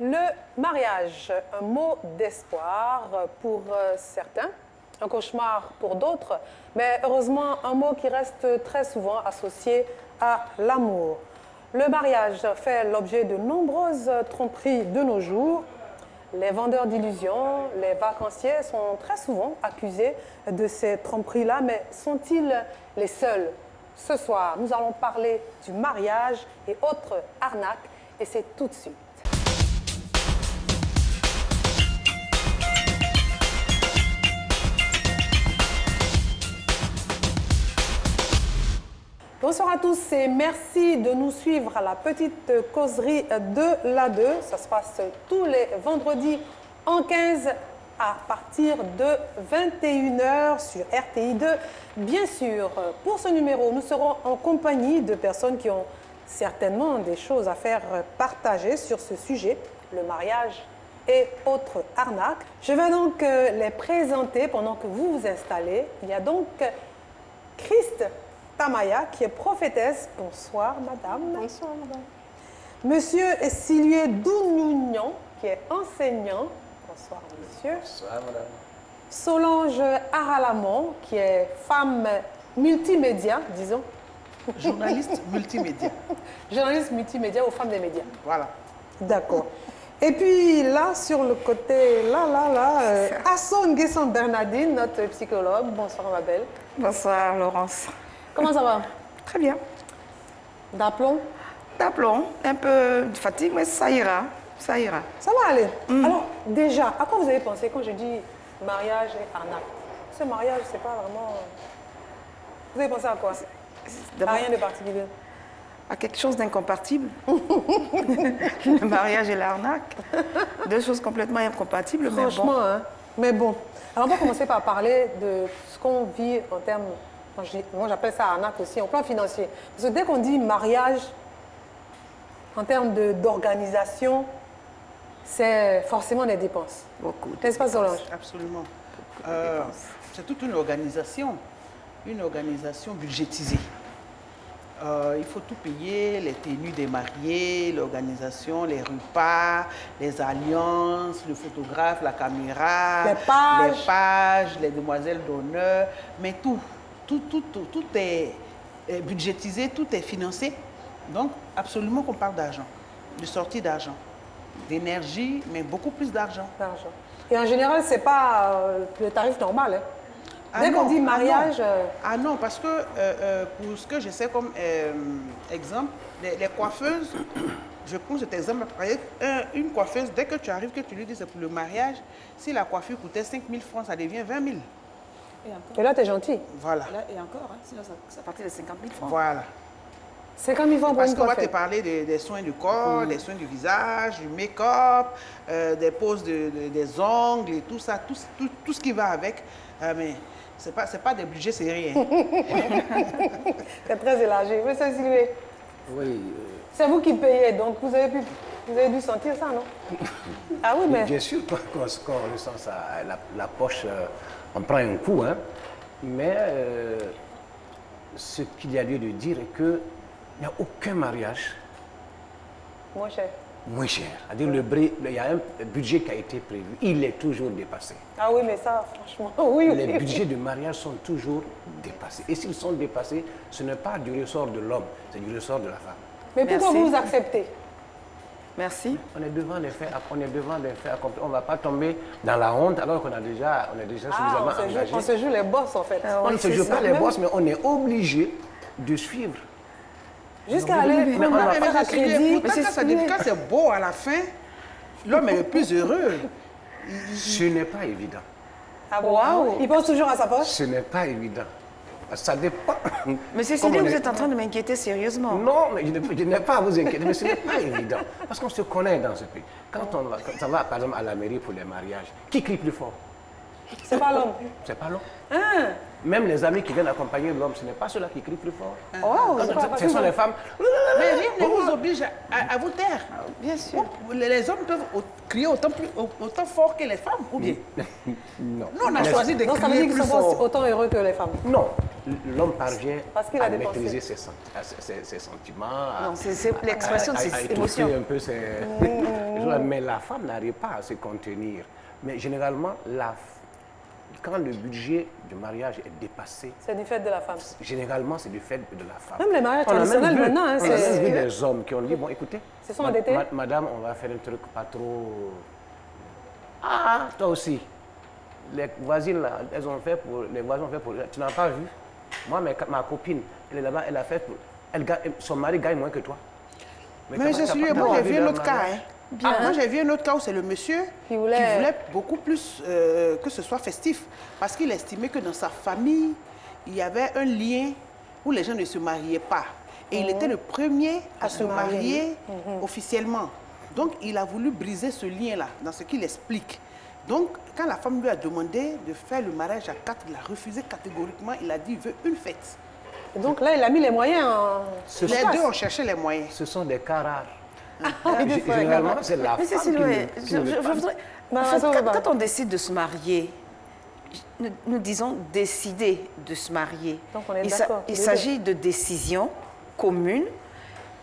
Le mariage, un mot d'espoir pour certains, un cauchemar pour d'autres, mais heureusement un mot qui reste très souvent associé à l'amour. Le mariage fait l'objet de nombreuses tromperies de nos jours. Les vendeurs d'illusions, les vacanciers sont très souvent accusés de ces tromperies-là, mais sont-ils les seuls? Ce soir, nous allons parler du mariage et autres arnaques, et c'est tout de suite. Bonsoir à tous et merci de nous suivre à la petite causerie de l'A2. Ça se passe tous les vendredis en 15 à partir de 21 h sur RTI2. Bien sûr, pour ce numéro, nous serons en compagnie de personnes qui ont certainement des choses à faire partager sur ce sujet, le mariage et autres arnaques. Je vais donc les présenter pendant que vous vous installez. Il y a donc Christ Tamaya, qui est prophétesse. Bonsoir, madame. Bonsoir, madame. Monsieur Silieu Douniounian, qui est enseignant. Bonsoir, monsieur. Bonsoir, madame. Solange Aralamon, qui est femme multimédia, disons. Journaliste multimédia. Journaliste multimédia aux femmes des médias. Voilà. D'accord. Et puis là, sur le côté, Asson Guesson Bernardine, notre psychologue. Bonsoir, ma belle. Bonsoir, Laurence. Comment ça va? Très bien. D'aplomb? D'aplomb, un peu de fatigue, mais ça ira. Ça ira. Ça va aller. Alors, déjà, à quoi vous avez pensé quand je dis mariage et arnaque? Ce mariage, c'est pas vraiment... Vous avez pensé à quoi? À rien de particulier. À quelque chose d'incompatible. Le mariage et l'arnaque. Deux choses complètement incompatibles, mais Franchement, bon. hein. Mais bon. Alors, on va commencer par parler de ce qu'on vit en termes... Moi, j'appelle ça arnaque aussi, au plan financier. Parce que dès qu'on dit mariage, en termes d'organisation, c'est forcément des dépenses. Beaucoup. N'est-ce pas, Solange? Absolument. C'est toute une organisation budgétisée. Il faut tout payer, les tenues des mariés, l'organisation, les repas, les alliances, le photographe, la caméra, les pages, les demoiselles d'honneur, mais tout est budgétisé, tout est financé. Donc, absolument qu'on parle d'argent, de sortie d'argent, d'énergie, mais beaucoup plus d'argent. Et en général, ce n'est pas le tarif normal. Hein. Dès qu'on dit mariage... Ah non, parce que pour ce que je sais comme exemple, les coiffeuses, je prends cet exemple, une coiffeuse, dès que tu arrives, que tu lui dis c'est pour le mariage, si la coiffure coûtait 5 000 francs, ça devient 20 000. Et là, tu es gentil. Voilà. Là, et encore, hein, sinon ça partait de 50 000 francs. Voilà. 50 000 francs pour Parce une qu'on va coiffure. te parler des soins du corps, des soins du visage, du make-up, des poses des ongles et tout ça, tout ce qui va avec. Mais ce n'est pas des budgets sérieux. C'est très élargi. Monsieur Sylvie, Oui. c'est vous qui payez, donc vous avez dû sentir ça, non? Ah oui, mais... Bien sûr, quand on ressent ça, la poche, on prend un coup, hein. Mais ce qu'il y a lieu de dire est qu'il n'y a aucun mariage Moins cher. moins cher. C'est-à-dire il y a un budget qui a été prévu, il est toujours dépassé. Ah oui, mais ça, franchement, oui. Les budgets de mariage sont toujours dépassés. Et s'ils sont dépassés, ce n'est pas du ressort de l'homme, c'est du ressort de la femme. Mais pourquoi Merci. vous acceptez? Merci. On est devant les faits accomplis. On ne va pas tomber dans la honte alors qu'on est déjà suffisamment engagé. On se joue les boss, en fait. On ne se joue pas les boss, mais on est obligé de suivre. Jusqu'à aller Mais on va faire un crédit. Quand c'est beau à la fin, l'homme est le plus heureux. Ce n'est pas évident. Ah bon? Waouh. Il pense toujours à sa poche? Ce n'est pas évident. Ça dépend. Monsieur Comme Sylvie, on vous est- êtes en train de m'inquiéter sérieusement. Non, mais je n'ai pas à vous inquiéter, mais ce n'est pas évident. Parce qu'on se connaît dans ce pays. Quand on va, par exemple, à la mairie pour les mariages, qui crie plus fort? C'est pas l'homme. C'est pas l'homme. Hein? Même les amis qui viennent accompagner l'homme, ce n'est pas ceux-là qui crient plus fort. Oh, c'est pas Ce sont les femmes. Mais rien ne vous oblige à vous taire. Bien sûr. Les hommes peuvent crier autant fort que les femmes, ou bien? Non. Nous, on a choisi de Donc ça veut crier dire plus qu'ils sont fort. autant heureux que les femmes. Non. L'homme parvient Parce qu'il a à dépensé. maîtriser ses sentiments. Non, c'est l'expression de à ses étouffer émotions. un peu ses... choses-là, mais la femme n'arrive pas à se contenir. Mais généralement, quand le budget du mariage est dépassé, C'est du fait de la femme. généralement, c'est du fait de la femme. Même les mariages On a même traditionnels vu- maintenant, hein, on a même vu c'est... des hommes qui ont dit, bon, écoutez, Se sont endettés. madame, on va faire un truc pas trop... Ah, toi aussi. Les voisines, là, les voisins ont fait pour... Tu n'as pas vu? Moi, ma copine, elle est là-bas, elle a fait pour... son mari gagne moins que toi. Mais je suis moi j'ai vu un autre cas. Hein. Moi j'ai vu un autre cas où c'est le monsieur Qui voulait beaucoup plus que ce soit festif. Parce qu'il estimait que dans sa famille, il y avait un lien où les gens ne se mariaient pas. Et il était le premier à se marier officiellement. Donc il a voulu briser ce lien-là, dans ce qu'il explique. Donc quand la femme lui a demandé de faire le mariage à 4, il a refusé catégoriquement. Il a dit il veut une fête. Et donc là, il a mis les moyens en... Les deux ont cherché les moyens. Ce sont des cas rares. des fois, Généralement, c'est la Mais femme Cécile, qui ouais, ne veut pas. voudrais... Non, en fait, ça va pas. quand on décide de se marier, nous disons décider de se marier. Donc, on est Il d'accord, tous il les s'agit de décisions communes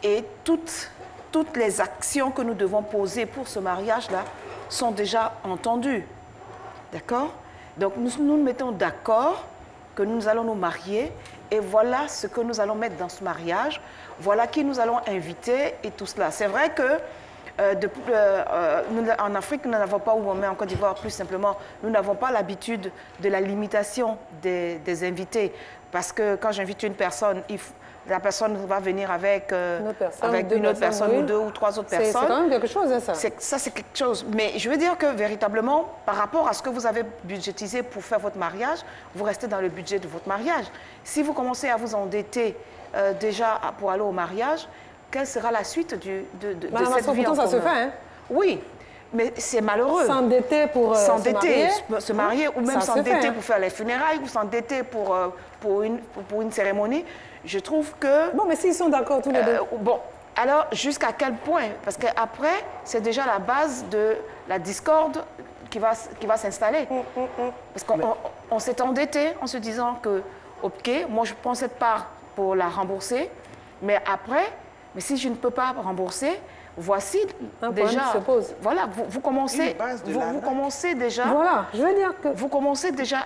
et toutes les actions que nous devons poser pour ce mariage-là sont déjà entendues. D'accord? Donc, nous nous mettons d'accord que nous allons nous marier et voilà ce que nous allons mettre dans ce mariage, voilà qui nous allons inviter et tout cela. C'est vrai que nous, en Afrique, nous n'avons pas, ou même en Côte d'Ivoire plus simplement, nous n'avons pas l'habitude de la limitation des invités. Parce que quand j'invite une personne, la personne va venir avec une autre personne oui. ou deux ou trois autres C'est personnes. quand même quelque chose, hein, ça. Ça, c'est quelque chose. Mais je veux dire que véritablement, par rapport à ce que vous avez budgétisé pour faire votre mariage, vous restez dans le budget de votre mariage. Si vous commencez à vous endetter déjà pour aller au mariage, quelle sera la suite de cette vie en pourtant, ça se commun? fait, hein? Oui, mais c'est malheureux. S'endetter pour se marier ou même ça se s'endetter fait, hein. pour faire les funérailles ou s'endetter pour une cérémonie. Je trouve que... Bon, mais s'ils sont d'accord tous les deux. Bon, alors jusqu'à quel point? Parce qu'après, c'est déjà la base de la discorde qui va s'installer. Parce qu'on s'est endetté en se disant que, OK, moi je prends cette part pour la rembourser, mais après, mais si je ne peux pas rembourser, voici Un déjà... problème se pose. Voilà, vous commencez... Une base de Vous l'arnaque. commencez déjà... Voilà, je veux dire que... Vous commencez déjà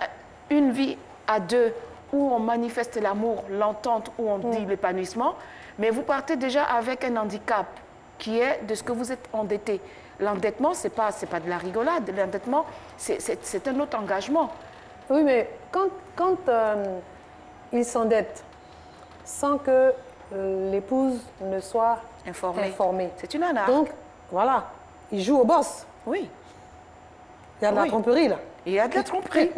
une vie à deux où on manifeste l'amour, l'entente, où on dit l'épanouissement, mais vous partez déjà avec un handicap qui est de ce que vous êtes endetté. L'endettement, ce n'est pas de la rigolade. L'endettement, c'est un autre engagement. Oui, mais quand ils s'endettent sans que l'épouse ne soit informée. C'est une arnaque. Donc, voilà, ils jouent au boss. Oui, Il y a de la Oui. tromperie, là. il y a de la tromperie.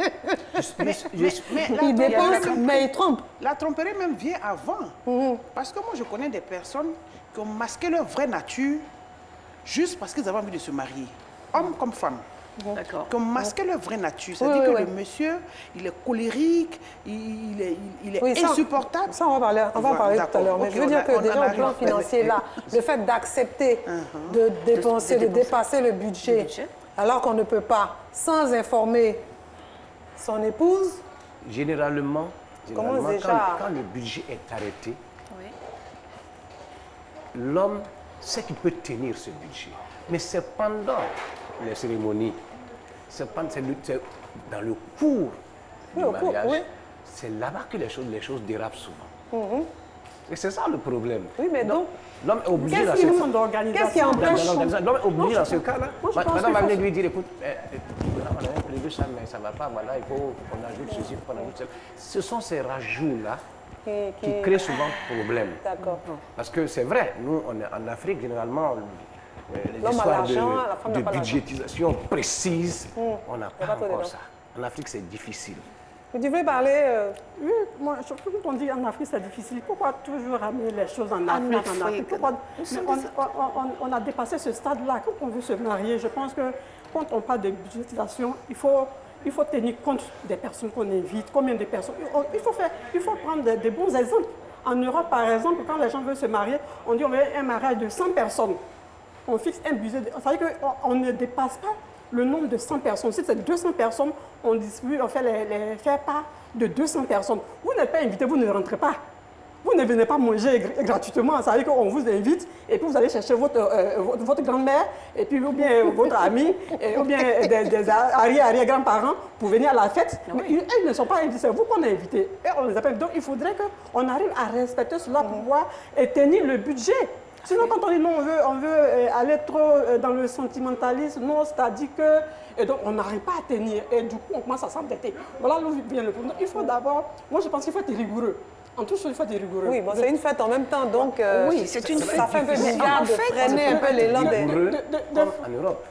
Ils dépensent, mais ils trompent. La tromperie même vient avant. Parce que moi, je connais des personnes qui ont masqué leur vraie nature juste parce qu'ils avaient envie de se marier. Hommes comme femmes. D'accord. Qui ont masqué leur vraie nature. C'est-à-dire que le monsieur, il est colérique, il est Oui, ça, insupportable. Ça, on va en parler tout à D'accord. l'heure. Mais Ok, je veux dire que on déjà, au arrive plan après. financier, là, le fait d'accepter de dépenser, de dépasser le budget, alors qu'on ne peut pas, sans informer son épouse, Généralement, déjà- quand le budget est arrêté, Oui. l'homme sait qu'il peut tenir ce budget. Mais c'est pendant les cérémonies, c'est dans le cours du au cours, mariage, oui. c'est là-bas que les choses dérapent souvent. Et c'est ça le problème. Oui, mais donc, L'homme est obligé dans qu'est-ce ce qui empêche L'homme est obligé dans ce cas-là. moi, je pense Madame va qu'il faut- venir lui dire, écoute, on a prévu ça, mais ça ne va pas, voilà, il faut qu'on ajoute ceci, qu'on ajoute cela. Ce sont ces rajouts-là qui créent souvent problème. D'accord. Parce que c'est vrai, nous, on est en Afrique, généralement, les L'homme a histoires l'argent, la femme n'a de pas l'argent. budgétisation précise, on n'a pas pas trop encore dedans. ça. En Afrique, c'est difficile. Tu voulais parler Oui, moi, surtout quand on dit en Afrique, c'est difficile. Pourquoi toujours ramener les choses en Afrique, Afrique. Pourquoi... Nous Mais sommes on a dépassé ce stade-là. Quand on veut se marier, je pense que quand on parle de budgétisation, il faut tenir compte des personnes qu'on invite, combien de personnes. Il faut prendre des bons exemples. En Europe, par exemple, quand les gens veulent se marier, on dit on veut un mariage de 100 personnes. On fixe un budget. Ça veut dire qu'on ne dépasse pas le nombre de 100 personnes. Si c'est 200 personnes, on distribue, on fait les faire part de 200 personnes. Vous n'êtes pas invité, vous ne rentrez pas. vous ne venez pas manger gratuitement. Ça veut dire qu'on vous invite et puis vous allez chercher votre grand-mère et puis ou bien votre ami ou bien des arrière-grands-parents pour venir à la fête. Mais ils ne sont pas invités, c'est vous qu'on a invités. Et on les appelle. Donc il faudrait qu'on arrive à respecter cela pour pouvoir tenir le budget. Sinon, quand on dit non, on veut aller trop dans le sentimentalisme, non, c'est-à-dire que... Et donc, on n'arrive pas à tenir. Et du coup, on commence à s'endetter. Voilà d'où vient le problème. Il faut d'abord... Moi, je pense qu'il faut être rigoureux. En tout cas, il faut être rigoureux. Oui, bon, c'est une fête en même temps, donc... oui, c'est une fête. Ça fait un peu bizarre de freiner un peu l'élan des... En Europe.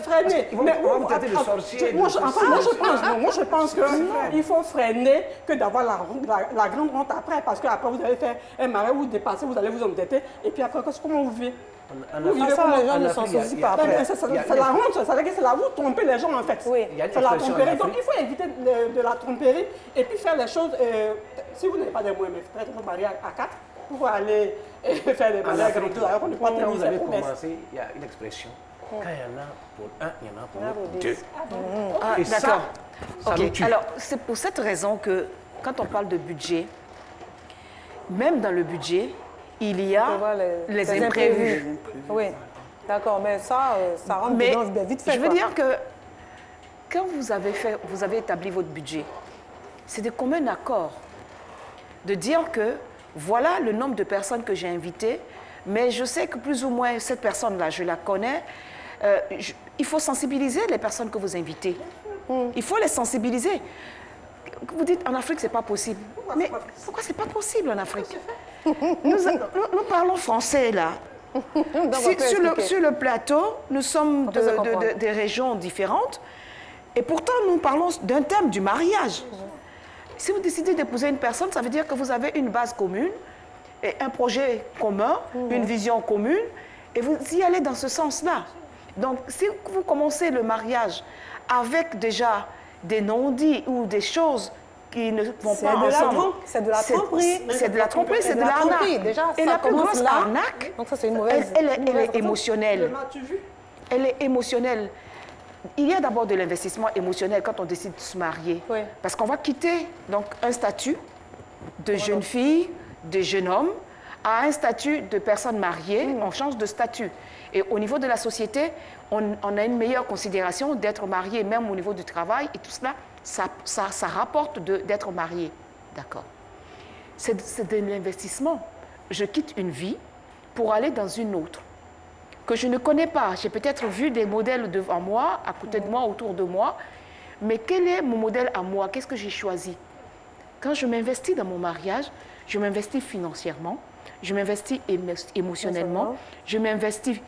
Freiner. On va traiter de sorcier. Moi, je pense qu'il faut freiner que d'avoir la grande honte après. Parce qu'après, vous allez faire un mariage, vous dépassez, vous allez vous endetter. Et puis après, comment vous vivez? Les gens ne s'en soucient pas après. C'est la honte, ça veut dire que c'est là où vous trompez les gens en fait. Oui. C'est la tromperie. Donc il faut éviter de la tromperie et puis faire les choses. Si vous n'avez pas de moyens, mais faites votre mariage à 4 pour aller faire des mariages grandioses. Alors on ne peut pas tenir Quand vous ses avez promesses. commencé, il y a une expression. Quand il y en a pour un, il y en a pour deux. Ah, Et ça, d'accord. ça nous tue. Alors, c'est pour cette raison que quand on parle de budget, même dans le budget, il y a les imprévus. Oui, d'accord, mais ça rentre Mais dedans vite fait. je veux dire que quand vous avez établi votre budget, c'est de commun accord de dire que voilà le nombre de personnes que j'ai invitées, mais je sais que plus ou moins cette personne-là, je la connais. Il faut sensibiliser les personnes que vous invitez. Il faut les sensibiliser. Vous dites en Afrique, c'est pas possible. Mais pourquoi c'est pas possible en Afrique? Nous parlons français là. Sur le plateau, nous sommes des régions différentes et pourtant nous parlons d'un thème du mariage. Si vous décidez d'épouser une personne, ça veut dire que vous avez une base commune, et un projet commun, une vision commune, et vous y allez dans ce sens-là. Donc si vous commencez le mariage avec déjà des non-dits ou des choses qui ne vont pas ensemble. C'est de la tromperie. C'est de la tromperie, c'est de l'arnaque. Et la plus grosse arnaque, donc ça, c'est une mauvaise. elle est émotionnelle. Elle est émotionnelle. Il y a d'abord de l'investissement émotionnel quand on décide de se marier. Oui. Parce qu'on va quitter donc, un statut de jeune fille, de jeune homme, à un statut de personne mariée. On change de statut. Et au niveau de la société, on a une meilleure considération d'être marié, même au niveau du travail. Et tout cela, ça rapporte d'être marié. D'accord. C'est de l'investissement. Je quitte une vie pour aller dans une autre que je ne connais pas. J'ai peut-être vu des modèles devant moi, à côté de moi, autour de moi. Mais quel est mon modèle à moi? Qu'est-ce que j'ai choisi? Quand je m'investis dans mon mariage, je m'investis financièrement, je m'investis émotionnellement, je m'investis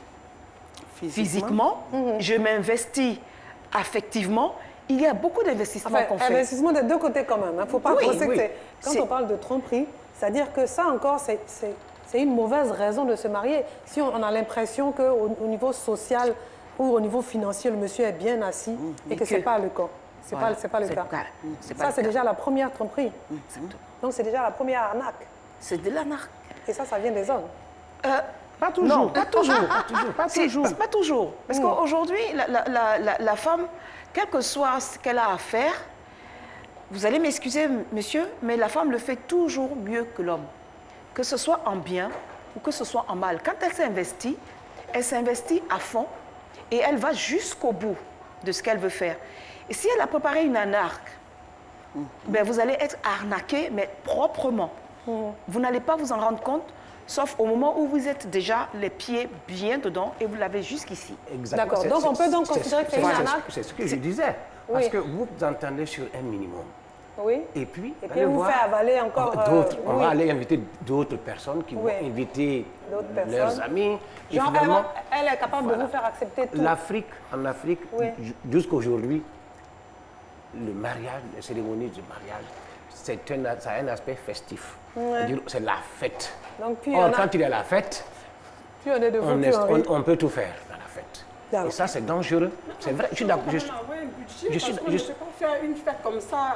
physiquement, je m'investis affectivement. Il y a beaucoup d'investissements qu'on fait. Investissement des deux côtés quand même. Il ne faut pas penser que c'est... Quand C'est- on parle de tromperie, c'est-à-dire que ça encore, c'est une mauvaise raison de se marier. Si on a l'impression qu'au niveau social ou au niveau financier, le monsieur est bien assis et que ce n'est pas le cas. Ce n'est Voilà, pas le cas. Ça, c'est déjà la première tromperie. Donc, c'est déjà la première arnaque. C'est de l'arnaque. Et ça vient des hommes. Pas toujours. Non, pas toujours. Pas toujours. Pas toujours. Parce qu'aujourd'hui, la femme, quel que soit ce qu'elle a à faire, vous allez m'excuser, monsieur, mais la femme le fait toujours mieux que l'homme. Que ce soit en bien ou que ce soit en mal. Quand elle s'investit à fond et elle va jusqu'au bout de ce qu'elle veut faire. Et si elle a préparé une arnaque, ben vous allez être arnaqué, mais proprement. Vous n'allez pas vous en rendre compte, sauf au moment où vous êtes déjà les pieds bien dedans et vous l'avez jusqu'ici. Exactement. D'accord. Donc, on peut donc considérer que c'est une arnaque. C'est ce que je disais. Parce que vous entendez sur un minimum. Oui. Et puis on vous fait avaler encore d'autres. On oui. va aller inviter d'autres personnes qui vont inviter D'autres leurs personnes. amis. Et Genre, finalement, elle est capable de vous faire accepter tout. en Afrique, Oui. jusqu'aujourd'hui, le mariage, les cérémonies de mariage, ça a un aspect festif. C'est la fête. Donc, puis Or, quand il y a la fête, plus on est de vous, plus on rit. on peut tout faire dans la fête. D'accord. Et ça, c'est dangereux. C'est vrai. Je suis d'accord. On envoie un budget parce qu'on ne peut pas faire une fête comme ça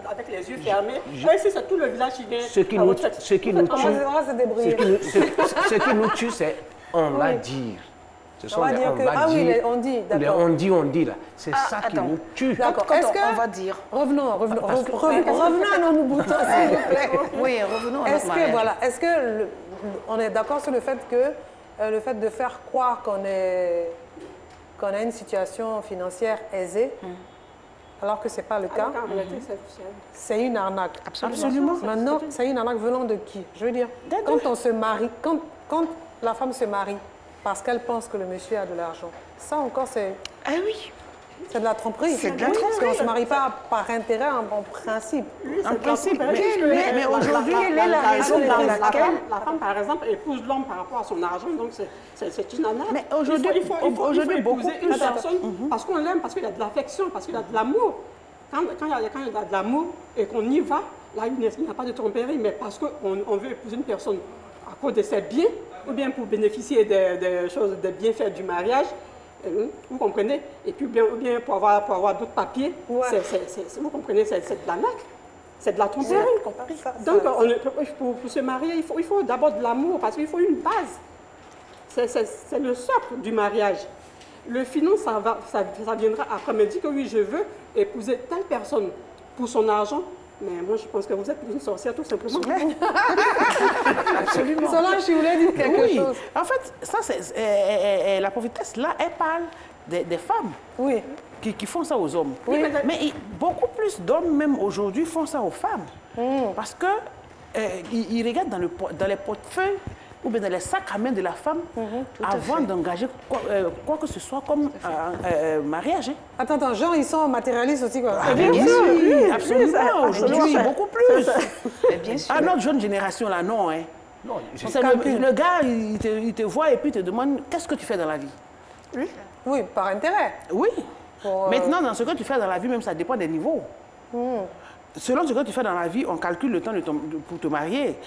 avec les yeux fermés. Et si c'est tout le village qui vient Ce qui à nous, votre fête. ce qui nous tue, On va se débrouiller. ce qui nous tue, c'est on va dire. Ce sont On va les dire on que... va Ah oui, dire, les on dit, les d'accord. on dit là. C'est ça qui attends. nous tue. D'accord. Quand Est-ce que... on va dire... Revenons à nos boutons, s'il vous plaît. Oui, revenons à notre Est-ce que, mariage. voilà, est-ce que on est d'accord sur le fait que le fait de faire croire qu'on a une situation financière aisée, alors que ce n'est pas le cas, En réalité, c'est une arnaque. Absolument. Maintenant, c'est une arnaque venant de qui? Je veux dire, quand on se marie, quand la femme se marie parce qu'elle pense que le monsieur a de l'argent, ça encore, c'est Ah oui, de la tromperie. C'est de la Parce qu'on tromperie. ne se marie pas par intérêt en principe. En principe, mais aujourd'hui, quelle est la raison dans laquelle... La femme, par exemple, épouse l'homme par rapport à son argent, donc c'est une arnaque. Mais aujourd'hui, il faut aujourd'hui, beaucoup épouser une plus. personne parce qu'on l'aime, parce qu'il y a de l'affection, parce qu'il y a de l'amour. Quand il y a de l'amour et qu'on y va, là, il n'y a pas de tromperie, mais parce qu'on veut épouser une personne à cause de ses biens, ou bien pour bénéficier des choses, des bienfaits du mariage, vous comprenez? Et puis ou bien pour avoir d'autres papiers, Ouais. vous comprenez, c'est de l'arnaque, c'est de la tromperie. Donc, pour se marier, il faut d'abord de l'amour, parce qu'il faut une base. C'est le socle du mariage. Le finance, ça viendra après. Me dit que oui, je veux épouser telle personne pour son argent, mais moi, je pense que vous êtes une sorcière, tout simplement. Absolument. Solange, tu voulais dire quelque Oui. chose? En fait, ça, la prophétesse, là, elle parle des femmes Oui. qui font ça aux hommes. Oui. Mais beaucoup plus d'hommes, même aujourd'hui, font ça aux femmes. Parce que ils regardent dans les portefeuilles ou bien dans les sacs à main de la femme avant d'engager quoi que ce soit comme mariage. Hein. Attends, genre, ils sont matérialistes aussi, quoi. Bien sûr, oui, absolument. Aujourd'hui, c'est- beaucoup plus. Mais bien sûr. À notre jeune génération, là, non. Hein. Non, C'est le gars, il te voit et puis il te demande qu'est-ce que tu fais dans la vie. Oui, par intérêt. Oui. Pour, Maintenant, dans ce que tu fais dans la vie, même ça dépend des niveaux. Selon ce que tu fais dans la vie, on calcule le temps pour te marier.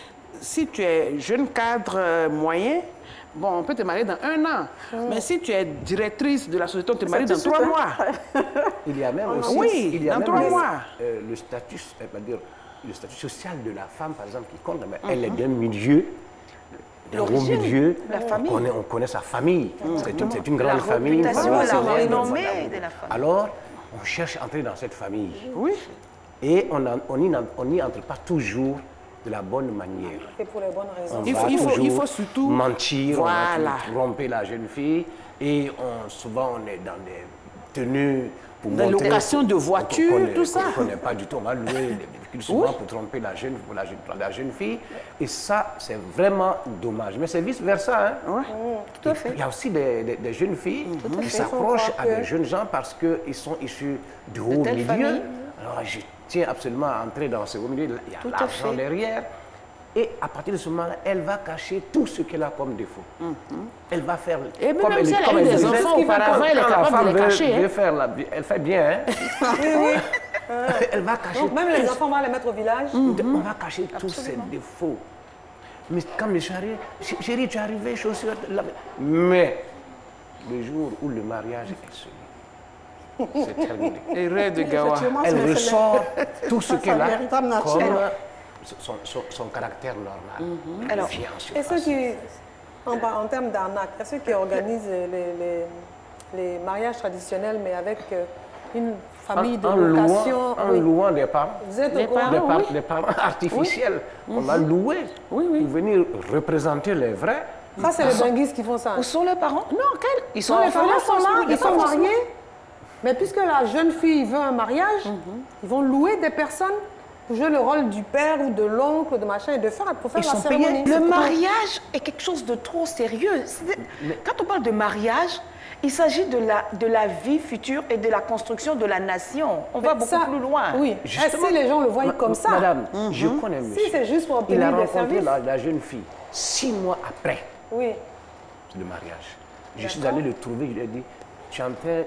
Si tu es jeune cadre moyen, bon, on peut te marier dans 1 an. Mais si tu es directrice de la société, on te marie dans 3 mois. il y a même aussi Oui, il y a dans même 3 le- mois. le statut, c'est-à-dire le statut social de la femme, par exemple, qui compte. Mais elle est d'un milieu, d'un haut L'origine, milieu. la famille. On connaît sa famille. C'est une grande famille. Une réputation, famille la célèbre, renommée voilà. de la famille. Alors, on cherche à entrer dans cette famille. Oui. Et on n'y entre pas toujours de la bonne manière. Et pour les bonnes raisons. On Il va faut toujours surtout mentir, Voilà. on va tromper la jeune fille et souvent on est dans des tenues pour Des montrer locations de voitures, qu'on connaît- tout ça. qu'on connaît pas du tout, on va louer des véhicules souvent pour tromper la jeune fille et ça c'est vraiment dommage. Mais c'est vice versa. Hein. Ouais. Tout à fait. Il y a aussi des jeunes filles qui fait. s'approchent Faut à croire des que- jeunes gens parce qu'ils sont issus du haut telle milieu. famille. Alors je tiens absolument à entrer dans ce haut milieu. Il y a Tout à l'argent fait. derrière. Et à partir de ce moment-là, elle va cacher tout ce qu'elle a comme défaut. Elle va faire... Et même comme si elle a comme eu des disait, enfants auparavant, elle est quand la capable de femme les cacher, veut hein. faire elle fait bien. Hein? Elle va cacher Donc, même les enfants, on va les mettre au village. on va cacher tous ses défauts. Mais quand le chéri, tu es arrivé, chaussures... Mais le jour où le mariage est celui, c'est terminé. Et rêve de Gawa. Effectivement, Elle c'est- ressort tout ce sa qu'elle a véritable nature. comme son caractère normal. Alors, Vient en Et surface. ceux qui, en termes d'arnaque, et ceux qui organisent les mariages traditionnels, mais avec une famille de location. En oui. louant des parents. Vous êtes Les au courant? parents, Des parents artificiels. On a loué pour venir représenter les vrais. Ça, c'est les dinguistes qui font ça. Où sont les parents? Non, quel Ils sont Non, les orphelins, parents sont là, il y a ils pas sont forcément- mariés. Mais puisque la jeune fille veut un mariage, ils vont louer des personnes pour jouer le rôle du père ou de l'oncle, de machin, et pour faire Ils la sont cérémonie. payés. Le mariage est quelque chose de trop sérieux. Quand on parle de mariage, il s'agit de la vie future et de la construction de la nation. On va beaucoup Ça, plus loin. Oui. Justement, Si les gens le voient comme ça, Madame, je connais monsieur. si c'est juste pour Il a obtenir des rencontré services. la jeune fille 6 mois après Oui. le mariage. Je suis allé le trouver, je lui ai dit, tu es en train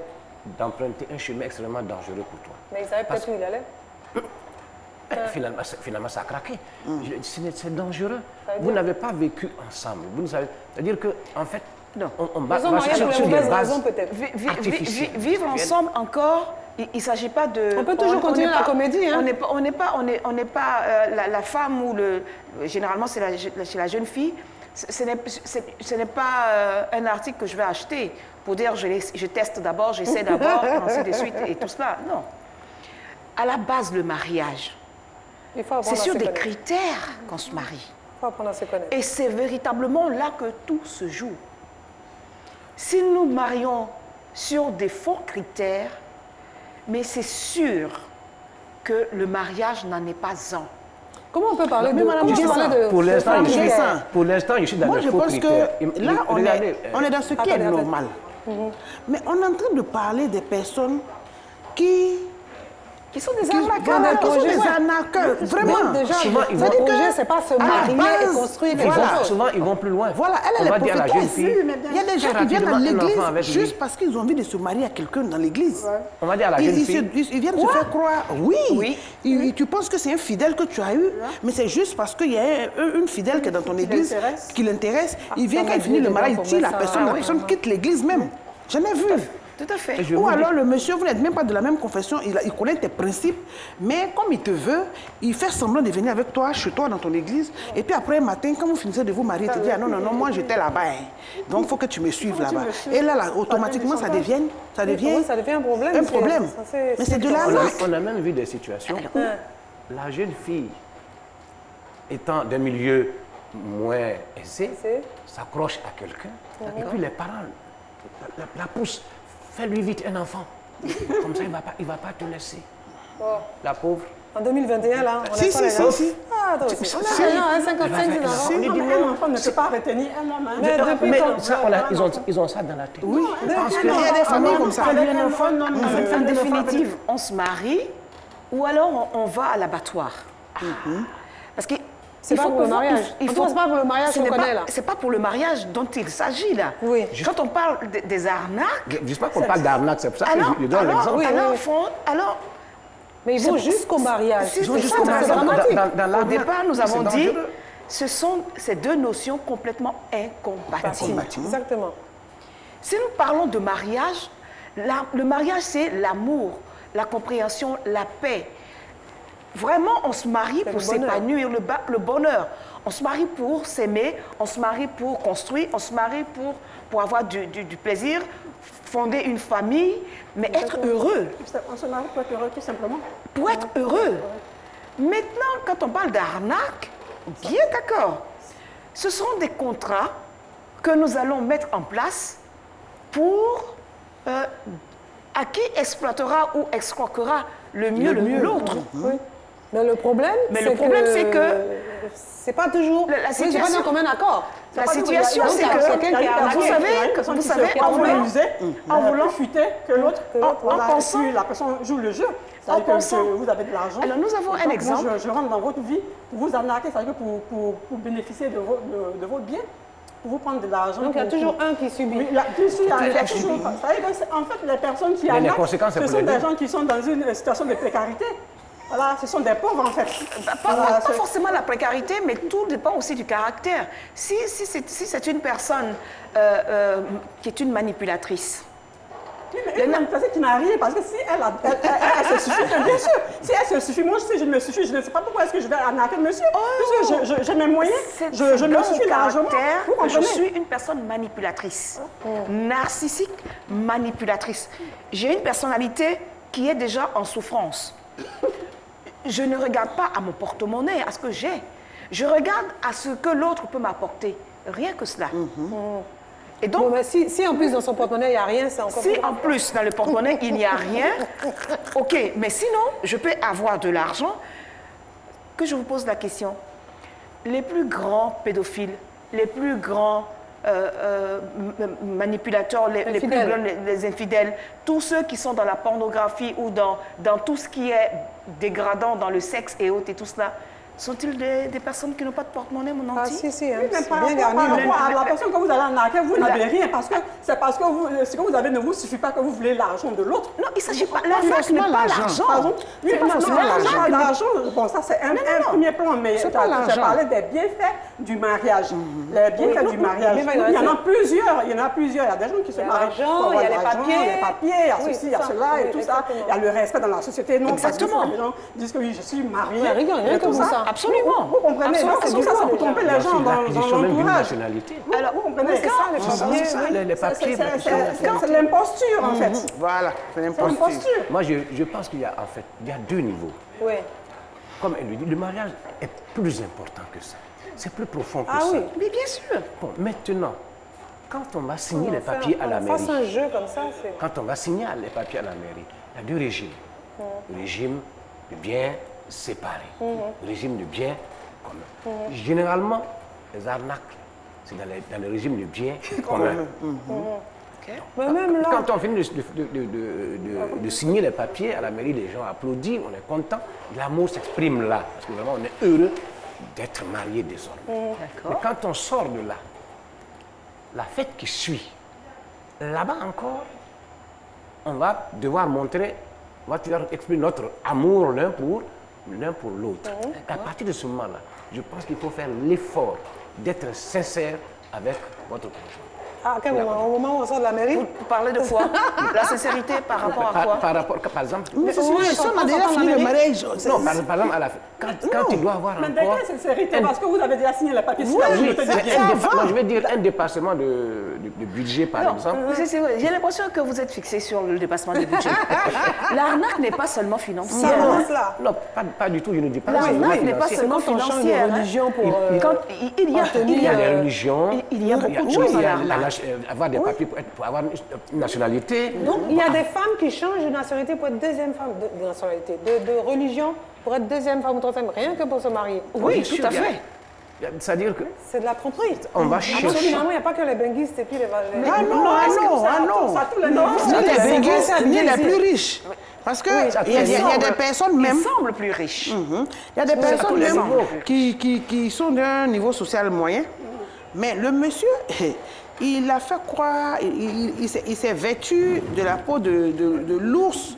d'emprunter un chemin extrêmement dangereux pour toi. Mais il savait peut-être où il allait. Finalement, ça a craqué. Je lui ai dit, c'est dangereux. Vous n'avez pas vécu ensemble. Vous ne savez, c'est-à-dire que, en fait, on Ils ont marié pour les mauvaises raisons, peut-être. artificielles. Vivre ensemble encore, il ne s'agit pas de... On peut toujours continuer n'est la pas- comédie, hein. On n'est pas la femme ou généralement, c'est la jeune fille. ce n'est pas un article que je vais acheter pour dire je teste d'abord, j'essaie d'abord, ainsi de suite, et tout cela. Non. À la base, le mariage, c'est sur des critères qu'on se marie. Il faut apprendre à se connaître. Et c'est véritablement là que tout se joue. Si nous marions sur des faux critères, mais c'est sûr que le mariage n'en est pas un. Comment on peut parler de... Pour l'instant, je suis dans Moi, les je faux pense critères. que là, on est dans ce qui est normal. Mais on est en train de parler des personnes qui sont des arnaqueurs. Qui sont des arnaqueurs, vraiment. Déjà, souvent, le projet, c'est pas se marier et construire quelque chose. Souvent, ils vont plus loin. Voilà, elle est dire à la jeune fille. Il y a des gens qui viennent à l'église juste parce qu'ils ont envie de se marier à quelqu'un dans l'église. On va dire à la jeune fille. Ils viennent se faire croire, oui. Tu penses que c'est un fidèle que tu as eu, mais c'est juste parce qu'il y a une fidèle qui est dans ton église, qui l'intéresse. Il vient quand il finit le mariage, il tue la personne quitte l'église même. J'en ai vu. Tout à fait. Ou alors le monsieur, vous n'êtes même pas de la même confession, il connaît tes principes, mais comme il te veut, il fait semblant de venir avec toi, chez toi, dans ton église, et puis après, un matin, quand vous finissez de vous marier, il te dit, ah non, moi j'étais là-bas, donc il faut que tu me suives là-bas. Et là, automatiquement, ça devient un problème. Un problème. Mais c'est de l'arnaque. On a même vu des situations où la jeune fille, étant d'un milieu moins aisé, s'accroche à quelqu'un, et puis les parents la poussent. Fais-lui vite un enfant. Comme ça, il ne va pas te laisser. Oh. La pauvre. En 2021, là, on si. Ah, attends, on a 55 ans. Un enfant ne peut pas retenir un homme. Mais ça, ils ont ça dans la tête. Oui, parce qu'il y a des familles comme ça. Un enfant, en définitive, on se marie ou alors on va à l'abattoir. Parce que c'est pas pour le mariage. C'est pas pour le mariage qu'on connaît là. C'est pas pour le mariage dont il s'agit là. Oui. Quand on parle des arnaques. Je ne dis pas qu'on parle d'arnaque, c'est pour ça que je donne l'exemple. Alors, mais ils vont jusqu'au mariage. Ils vont jusqu'au mariage. Au départ, nous avons dit, ce sont ces deux notions complètement incompatibles. Exactement. Si nous parlons de mariage, le mariage c'est l'amour, la compréhension, la paix. Vraiment, on se marie pour s'épanouir, le bonheur. On se marie pour s'aimer, on se marie pour construire, on se marie pour avoir du plaisir, fonder une famille, mais être heureux. On se marie pour être heureux, tout simplement. Pour être heureux. Maintenant, quand on parle d'arnaque, bien d'accord. Ce sont des contrats que nous allons mettre en place pour à qui exploitera ou escroquera le mieux l'autre. Mais le problème, c'est que c'est pas toujours. La situation, c'est pas comme un accord. La situation, c'est que vous savez, en voulant fuiter que l'autre, en pensant, la personne joue le jeu. En pensant que vous avez de l'argent. Alors nous avons un exemple. Moi, je rentre dans votre vie pour vous arnaquer, c'est-à-dire pour bénéficier de votre bien. Pour vous prendre de l'argent. Donc il y a toujours un qui subit. Oui, il y a toujours. En fait, les personnes qui arnaquent, ce sont des gens qui sont dans une situation de précarité. Voilà, ce sont des pauvres en fait. Pas forcément la précarité, mais tout dépend aussi du caractère. Si c'est une personne qui est une manipulatrice. Oui, mais une manipulatrice qui n'a rien, parce que si elle se suffit, bien sûr, si elle se suffit, moi si je me suffis, je ne sais pas pourquoi est-ce que je vais arnaquer monsieur. Puisque j'ai mes moyens, je me suffis largement. Je suis une personne manipulatrice, narcissique, manipulatrice. J'ai une personnalité qui est déjà en souffrance. Je ne regarde pas à mon porte-monnaie, à ce que j'ai. Je regarde à ce que l'autre peut m'apporter. Rien que cela. Et donc, bon, mais si en plus dans son porte-monnaie, il n'y a rien, c'est encore plus. Si en plus dans le porte-monnaie, il n'y a rien, ok. Mais sinon, je peux avoir de l'argent. Que je vous pose la question. Les plus grands pédophiles, les plus grands manipulateurs, les plus grands, les infidèles, tous ceux qui sont dans la pornographie ou dans tout ce qui est dégradant, dans le sexe et autres et tout cela, sont-ils des personnes qui n'ont pas de porte-monnaie, mon anti? Ah, si, hein. Oui, mais par rapport à la personne que vous allez arnaquer, vous n'avez rien, parce que c'est parce que ce que vous avez ne vous suffit pas que vous voulez l'argent de l'autre. Non, il ne s'agit pas. L'arnaque n'est pas l'argent. Oui, pas forcément l'argent. Bon, ça c'est un premier plan, mais j'ai parlé des bienfaits du mariage. Les bienfaits du mariage. Il y en a plusieurs. Il y a des gens qui se marient. Il y a les papiers, il y a ceci, il y a cela et tout ça. Il y a le respect dans la société. Non, exactement. Les gens disent que oui, je suis mariée. Rien que pour ça. Absolument. Vous comprenez, donc c'est ça peut tromper les gens dans L'acquisition même d'une l'entourage. nationalité. Alors, Vous comprenez, C'est ça, les papiers. C'est ça, les papiers. c'est l'imposture, en fait. Voilà, c'est C'est l'imposture. l'imposture. Moi, je pense qu'il y a en fait, il y a deux niveaux. Oui. Comme elle le dit, le mariage est plus important que ça. C'est plus profond que Ah ça. oui. Mais bien sûr. Bon, maintenant, quand on va signer les papiers à la Fasse mairie, un jeu comme ça, c'est... quand on va signer les papiers à la mairie, il y a deux régimes. Le régime de biens séparés, le régime de biens communs. Généralement, les arnaques, c'est dans le régime de biens communs. Mais même là, Quand on finit de signer les papiers à la mairie, les gens applaudissent, on est content. L'amour s'exprime là, parce que vraiment on est heureux d'être mariés désormais. Mais quand on sort de là, la fête qui suit, là-bas encore, on va devoir montrer, on va devoir exprimer notre amour l'un pour l'autre. À partir de ce moment-là, je pense qu'il faut faire l'effort d'être sincère avec votre conjoint. à quel moment? Au moment où on sort de la mairie? Vous parlez de quoi? La sincérité par rapport à quoi? Par exemple, Mais c'est au moins, si on quand a déjà on fini a le mairie- mariage. non, par exemple, à la fin, quand tu dois avoir Mais de encore... quelle sincérité? Parce que vous avez déjà signé les papiers. Oui, moi, je vais dire un dépassement de budget, par Non, exemple. c'est vrai. J'ai l'impression que vous êtes fixé sur le dépassement du budget. L'arnaque n'est pas seulement Ça financière. commence là. Non, pas du tout, je ne dis pas L'arnaque n'est pas financier. seulement Quand on change de financière. hein. religion pour... Quand il y a, Il y a les religions, il y a beaucoup de choses il y a à l'arnaque. avoir des papiers pour avoir une nationalité. Donc, il y a des femmes qui changent de nationalité pour être deuxième femme, de nationalité, de religion pour être deuxième femme ou troisième, rien que pour se marier. Oui, Bien tout sûr, à il y a- fait. C'est-à-dire que C'est de la tromperie. on va Parce que chercher. finalement, il n'y a pas que les benguistes et puis les... Ah non, ah non, ah non. Ça, tous les Ni les c'est béguistes, vrai, ni ça les plus riches. Parce qu'il y a des personnes même... Il semble plus riche. Il y a des personnes même qui sont d'un niveau social moyen. Mais le monsieur, il a fait croire, il s'est vêtu de la peau de l'ours.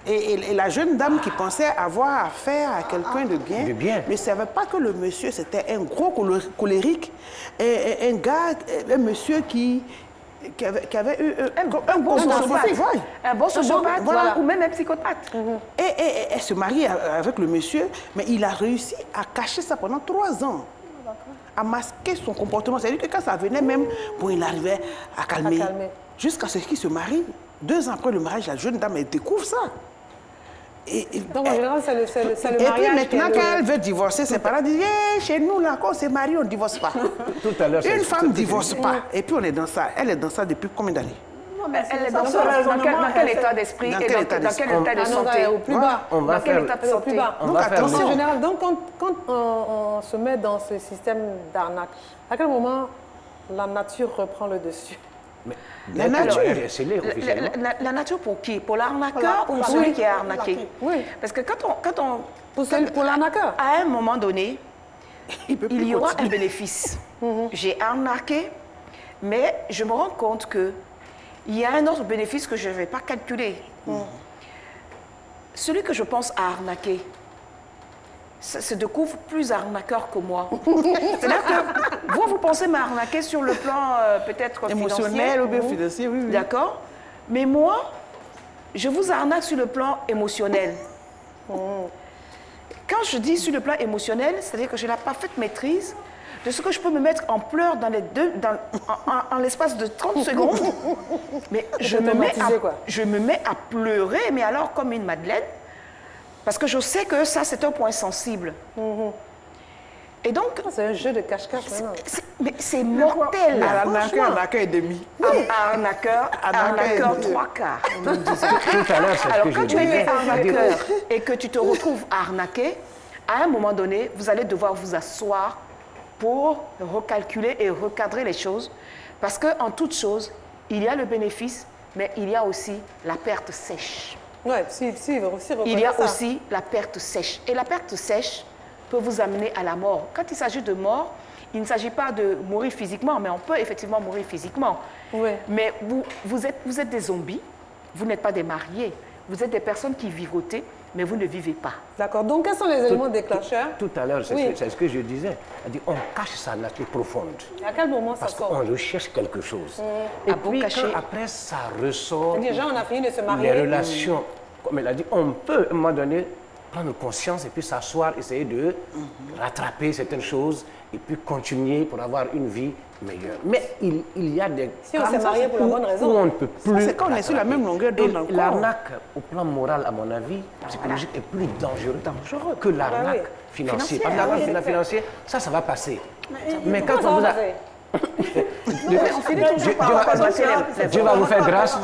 Et la jeune dame qui pensait avoir affaire à quelqu'un de bien, De bien. ne savait pas que le monsieur, c'était un gros colérique, et un gars, un monsieur qui avait eu un bon sociopathe. sociopathe. Un bon sociopathe, Voilà. ou même un psychopathe. Et elle se marie avec le monsieur, mais il a réussi à cacher ça pendant 3 ans. À masquer son comportement. C'est-à-dire que quand ça venait même, bon, il arrivait à calmer. Jusqu'à ce qu'il se marie. 2 ans après le mariage, la jeune dame, elle découvre ça. Donc, en général, c'est le Et mariage puis maintenant, qui est quand elle veut divorcer, ses parents disent hey, chez nous, là, quand on s'est marié, on ne divorce pas. Tout à l'heure, Une femme ne divorce pas. Et puis on est dans ça. Elle est dans ça depuis combien d'années? Elle est ça, dans ce quel raisonnement, état d'esprit dans et quel dans état quel état de Ah non, santé? au plus bas. On va Dans quel faire... état de Au santé? plus bas. On Donc va faire attention. En général, donc quand on se met dans ce système d'arnaque, à quel moment la nature reprend le dessus? Mais La nature. elle est scellée officiellement. La nature pour qui? Pour l'arnaqueur ou celui qui est arnaqué? Oui. Parce que quand on Pour l'arnaqueur. à un moment donné, Il il y aura un bénéfice. J'ai arnaqué, mais je me rends compte que il y a un autre bénéfice que je ne vais pas calculer. Celui que je pense à arnaquer se découvre plus arnaqueur que moi. C'est-à-dire que vous pensez m'arnaquer sur le plan peut-être Émotionnel ou bien financier, oui, oui. D'accord? Mais moi, je vous arnaque sur le plan émotionnel. Quand je dis sur le plan émotionnel, c'est-à-dire que j'ai la parfaite maîtrise de ce que je peux me mettre en pleurs en l'espace de 30 secondes. Mais je me mets à pleurer, mais alors comme une madeleine, parce que je sais que ça, c'est un point sensible. Et donc, C'est un jeu de cache-cache maintenant. mais c'est mortel. Arnaqueur et demi. Arnaqueur 3 quarts. Tout à l'heure, c'est ce Alors, que quand je tu es disais. arnaqueur et que tu te retrouves arnaqué, à un moment donné, vous allez devoir vous asseoir pour recalculer et recadrer les choses. Parce qu'en toute chose, il y a le bénéfice, mais il y a aussi la perte sèche. Oui, si aussi Il y a ça. aussi la perte sèche. Et la perte sèche peut vous amener à la mort. Quand il s'agit de mort, il ne s'agit pas de mourir physiquement, mais on peut effectivement mourir physiquement. Oui. Mais vous êtes des zombies, vous n'êtes pas des mariés, vous êtes des personnes qui vivotez, mais vous ne vivez pas. D'accord. Donc, quels sont les éléments déclencheurs? Tout à l'heure, Oui. c'est ce que je disais. C'est-à-dire, on cache sa nature profonde. À quel moment ça Parce sort? qu'on recherche quelque chose. Et Ah bon, puis, caché. quand après, ça ressort. Déjà, on a fini de se marier. Les relations, comme elle a dit, on peut, à un moment donné, prendre conscience et puis s'asseoir, essayer de rattraper certaines choses et puis continuer pour avoir une vie meilleure. Mais il y a des si on s'est marié pour la bonne raison, où on ne peut plus. C'est quand on est sur la même longueur d'onde dans le corps. L'arnaque, au plan moral, à mon avis, psychologique, est plus dangereux que l'arnaque financière. Parce que l'arnaque financière, ça va passer. Mais quand on vous a... Dieu va vous faire grâce.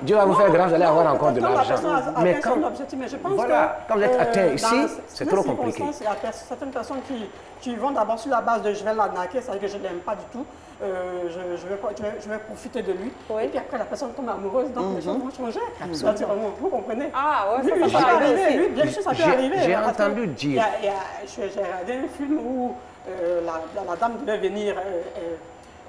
Dieu va vous faire grâce, vous allez avoir encore de l'argent. Mais quand vous êtes atteint ici, c'est trop compliqué. Il y a certaines personnes qui vont d'abord sur la base de je vais l'arnaquer, c'est-à-dire que je ne l'aime pas du tout, je vais profiter de lui. Et puis après, la personne tombe amoureuse, donc les choses vont changer. Naturellement, vous comprenez? Ah ouais, oui, ça peut arriver. Oui, bien sûr, ça peut arriver. J'ai entendu dire. J'ai regardé un film où la dame devait venir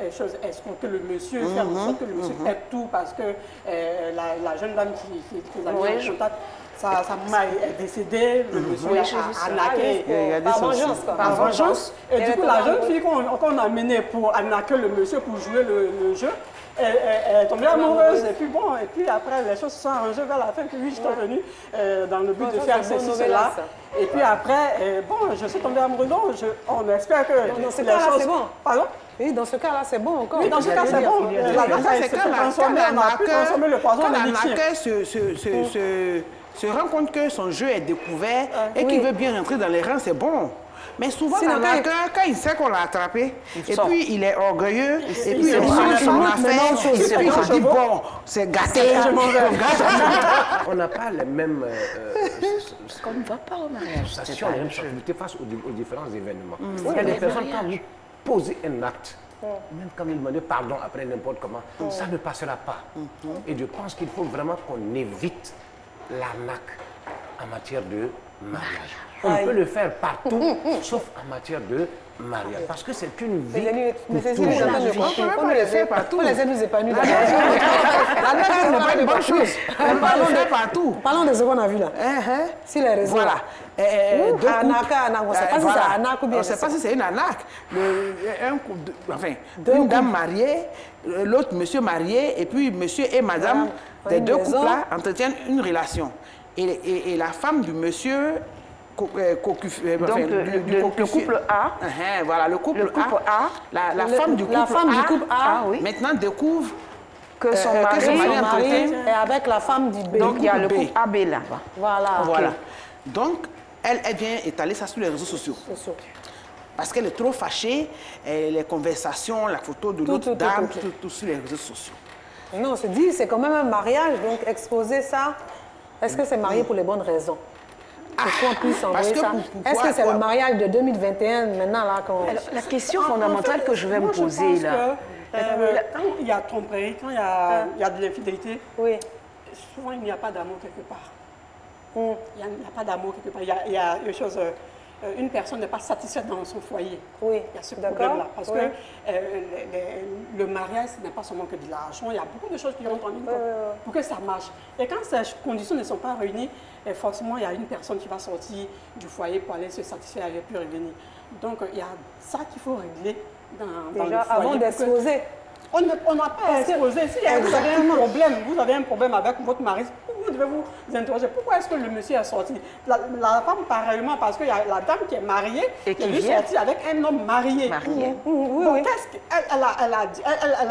escroquer le monsieur, faire en sorte que le monsieur pète tout parce que la jeune dame qui a mis en contact, sa maman est décédée, le monsieur a arnaqué par vengeance. Par vengeance. Et du coup, la jeune fille qu'on a amenée pour arnaquer le monsieur, pour jouer le jeu, elle est tombée amoureuse. Et puis après, les choses se sont arrangées vers la fin que oui, je suis venue dans le but de faire ceci, cela. Et puis après, je suis tombée amoureuse. Donc, on espère que dans ce cas-là, c'est bon. Pardon? Oui, dans ce cas-là, c'est bon encore. Oui, dans ce cas, c'est bon. C'est quand l'arnaqueur se rend compte que son jeu est découvert et qu'il veut bien rentrer dans les rangs, c'est bon. Mais souvent, l'arnaqueur, quand il sait qu'on l'a attrapé, et puis il est orgueilleux, et puis il dit son affaire, et puis il se dit, bon, c'est gâté, je m'en vais. On n'a pas les mêmes On ne va pas au mariage. sensations, les mêmes sensibilités face aux différents événements. Il y a des personnes, quand vous posez un acte, même quand vous demandez pardon après n'importe comment, ça ne passera pas. Et je pense qu'il faut vraiment qu'on évite l'arnaque en matière de mariage. On peut le faire partout, sauf en matière de mariage. Parce que c'est une vie. Mais c'est une On peut le faire partout. On les nous épanouir. L'arnaque n'est pas une bonne chose. Parlons de partout. Parlons de ce qu'on a vu là. Si les réseaux. Voilà. On ne sait pas si c'est arnaque ou bien. On ne sait pas si c'est une arnaque. Une dame mariée, l'autre monsieur marié, et puis monsieur et madame, les deux couples-là entretiennent une relation. Et la femme du monsieur... Donc, le couple A. Voilà, le couple A. La femme du couple A, maintenant découvre que son mari est avec la femme du B. Donc, il y a le couple AB là. Voilà. Donc, elle vient étaler ça sur les réseaux sociaux. Parce qu'elle est trop fâchée, les conversations, la photo de l'autre dame, tout sur les réseaux sociaux. Non, on se dit, c'est quand même un mariage, donc exposer ça, est-ce que c'est marié pour les bonnes raisons? Pourquoi on puisse envoyer ça? Est-ce que c'est le mariage de 2021 maintenant là qu'on... La question fondamentale que je vais me poser là... Quand il y a tromperie, quand il y a de l'infidélité, souvent il n'y a pas d'amour quelque part. Il n'y a pas d'amour quelque part. Il y a une chose... Une personne n'est pas satisfaite dans son foyer. Oui, il y a ce problème-là. Parce que le mariage, ce n'est pas seulement que de l'argent. Il y a beaucoup de choses qui rentrent en ligne pour que ça marche. Et quand ces conditions ne sont pas réunies, forcément, il y a une personne qui va sortir du foyer pour aller se satisfaire et puis revenir. Donc, il y a ça qu'il faut régler dans le foyer. Avant d'exposer. On n'a pas exposé. Si vous avez un problème avec votre mari, vous devez vous interroger. Pourquoi est-ce que le monsieur est sorti? La femme, pareillement, parce qu'il y a la dame qui est mariée et qui est sortie avec un homme marié. Donc, qu'est-ce qu'elle a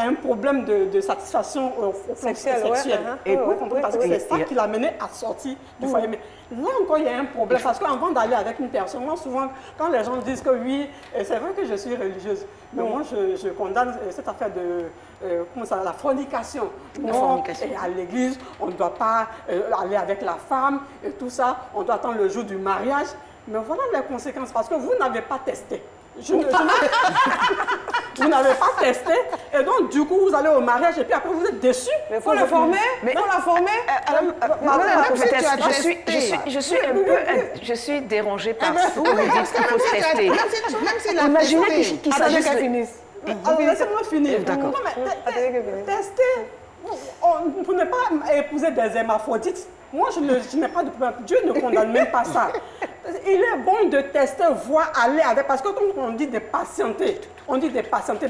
un problème de satisfaction sexuelle. Et vous comprenez, parce que c'est ça qui l'a mené à sortir du foyer. Mais là encore, il y a un problème. Parce qu'avant d'aller avec une personne, moi, souvent, quand les gens disent que oui, c'est vrai que je suis religieuse, mais moi, je condamne cette affaire de la fornication. Non, et à l'église, on ne doit pas aller avec la femme et tout ça. On doit attendre le jour du mariage. Mais voilà les conséquences, parce que vous n'avez pas testé. Vous n'avez pas testé, et donc du coup vous allez au mariage et puis après vous êtes déçus. Mais il faut le former. Il faut la former. Je suis dérangée par ce que vous dites qu'il faut tester. Imaginez qu'il s'agit qu'elle finisse. Laissez-moi finir. D'accord. Tester. Vous n'êtes pas épouser des hermaphrodites. Moi, je n'ai pas de problème. Dieu ne condamne même pas ça. Il est bon de tester, voir, aller avec. Parce que quand on dit de patienter,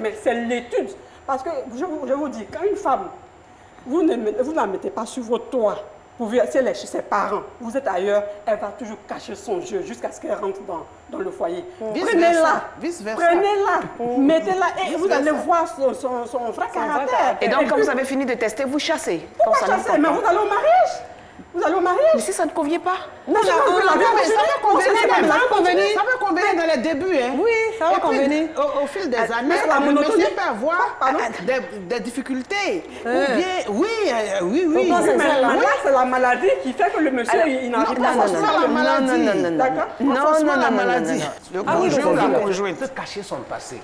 mais c'est l'étude. Parce que je vous dis, quand une femme, vous ne la mettez pas sur votre toit si elle est chez ses parents, vous êtes ailleurs, elle va toujours cacher son jeu jusqu'à ce qu'elle rentre dans le foyer. Prenez-la, mettez-la et vous allez voir son vrai caractère. Et donc, quand vous avez fini de tester, vous chassez. Pourquoi chasser? Mais vous allez au mariage. Vous allez au mariage. Mais si ça ne convient pas? Non, ça peut convenir dans les débuts. Hein. Oui, ça va convenir. Au fil des années, le monsieur peut avoir des difficultés. Ou bien, oui. C'est la maladie qui fait que le monsieur, il n'arrive pas à la maladie. Non, la maladie. Le conjoint ou la conjointe peut cacher son passé.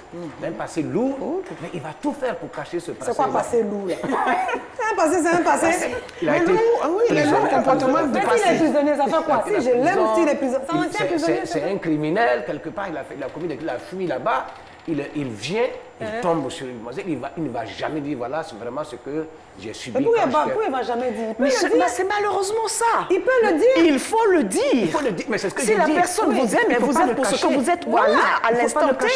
Un passé lourd, mais il va tout faire pour cacher ce passé. C'est quoi passé lourd là? C'est un passé. Il a été les lourds comportements du Mais s'il est passé. prisonnier, ça fait quoi? Si je l'aime, s'il est prisonnier, c'est un criminel, quelque part, il a commis il a fui là-bas, il vient, il tombe sur une demoiselle, il ne va jamais dire, voilà, c'est vraiment ce que j'ai subi. Mais pourquoi il ne va jamais dire? Il peut le dire. C'est malheureusement ça. Il peut le dire. Il faut le dire. Il faut le dire, mais c'est ce que Si je la dis. personne vous aime, et vous êtes pour ce que vous êtes, voilà, à l'instant T.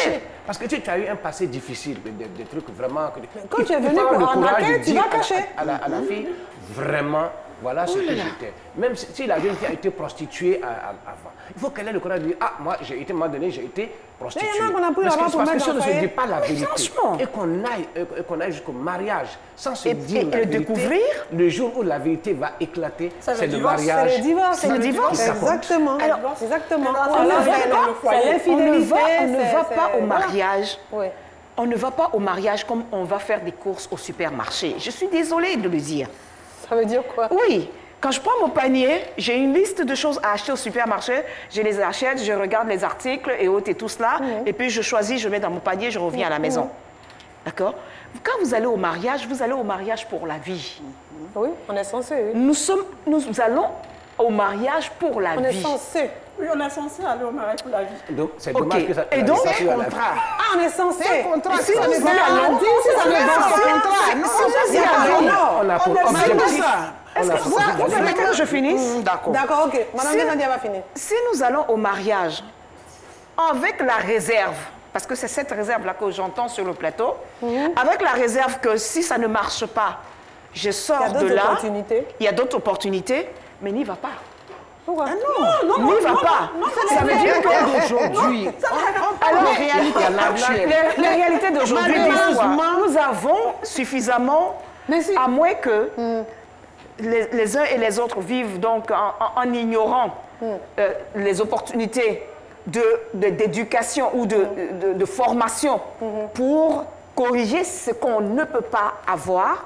Parce que tu as eu un passé difficile, des trucs vraiment... Quand tu es venu pour en accueil, tu vas cacher. À la fille, vraiment, voilà ce que j'étais. Même si la jeune fille a été prostituée avant, il faut qu'elle ait le courage de dire, ah, moi, j'ai été, à un moment donné, j'ai été prostituée. Mais il y en a qu'on a pris Parce là-bas pour que mettre si on dans ne le se dit foyer. pas la vérité, franchement. et qu'on aille jusqu'au mariage sans se dire et la le vérité, découvrir. Le jour où la vérité va éclater, c'est le divorce, mariage. C'est le divorce. C'est le divorce. Exactement. Alors, exactement. on Alors, ne va c'est pas au foyer. l'infidélité. On ne va pas au mariage. Oui. On ne va pas au mariage comme on va faire des courses au supermarché. Je suis désolée de le dire. Ça veut dire quoi? Oui, quand je prends mon panier, j'ai une liste de choses à acheter au supermarché. Je les achète, je regarde les articles et autres et tout cela. Et puis je choisis, je mets dans mon panier, je reviens à la maison. D'accord? Quand vous allez au mariage pour la vie. Oui, on est censé. Oui. Nous allons au mariage pour la On est vie. censé. Oui, on est censé aller au mariage pour la vie. Donc, c'est Ok. dommage que ça... Et donc, ça soit la- Ah, on est censé. C'est un contrat. Si ça nous ne va allons- pas. Si ça ne va pas. Si nous allons- On a pour C'est objectif... ça. Est-ce que vous permettez que je finisse? D'accord. D'accord, ok. Madame Si- Nadia va finir. Si nous allons au mariage avec la réserve, parce que c'est cette réserve-là que j'entends sur le plateau, avec la réserve que si ça ne marche pas, je Il y a sors de d'autres là, opportunités. il y a d'autres opportunités, mais n'y va pas. Pourquoi? N'y va pas. Ça veut dire que Aujourd'hui, alors, les réalités actuelles. les réalités d'aujourd'hui disent quoi? Malheureusement, Nous avons suffisamment, Mais si- à moins que les uns et les autres vivent donc en ignorant les opportunités d'éducation ou de formation pour corriger ce qu'on ne peut pas avoir.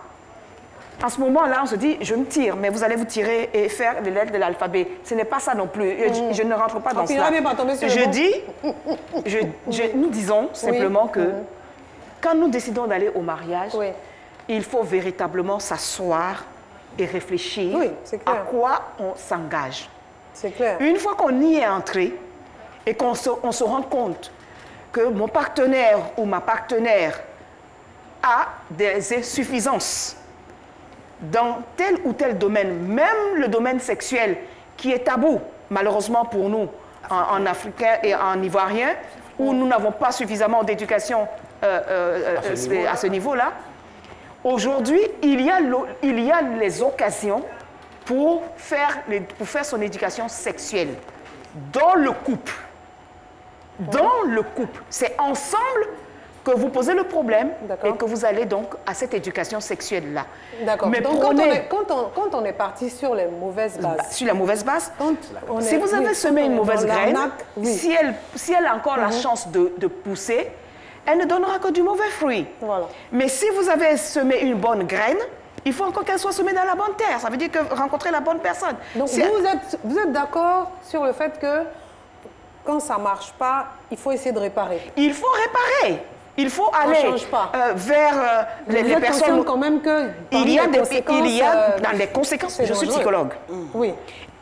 En ce moment-là, on se dit, je me tire, mais vous allez vous tirer et faire les lettres de l'alphabet. Ce n'est pas ça non plus. Je ne rentre pas dans puis, cela. il va pas tomber sur le Je bon. dis, nous disons simplement que quand nous décidons d'aller au mariage, Oui. il faut véritablement s'asseoir et réfléchir Oui, c'est clair. à quoi on s'engage. C'est clair. Une fois qu'on y est entré et qu'on se rend compte que mon partenaire ou ma partenaire a des insuffisances dans tel ou tel domaine, même le domaine sexuel qui est tabou, malheureusement pour nous, en Africains et en Ivoiriens, où nous n'avons pas suffisamment d'éducation à ce niveau-là. Aujourd'hui, il y a les occasions pour faire son éducation sexuelle dans le couple. Dans le couple. C'est ensemble que vous posez le problème D'accord. et que vous allez donc à cette éducation sexuelle-là. D'accord. Mais Donc, prenez quand on est parti sur les mauvaises bases, sur la mauvaise base, quand on si est- vous avez oui, semé quand on une est mauvaise dans graine, l'arnaque, oui. si elle a encore la chance de pousser, elle ne donnera que du mauvais fruit. Voilà. Mais si vous avez semé une bonne graine, il faut encore qu'elle soit semée dans la bonne terre. Ça veut dire que rencontrer la bonne personne. Donc, Si- vous êtes d'accord sur le fait que quand ça ne marche pas, il faut essayer de réparer. Il faut réparer. Il faut aller change pas. vers Vous les êtes personnes. conscient quand même que Il y a parmi les dans les conséquences. c'est Je suis dangereux. psychologue. Oui.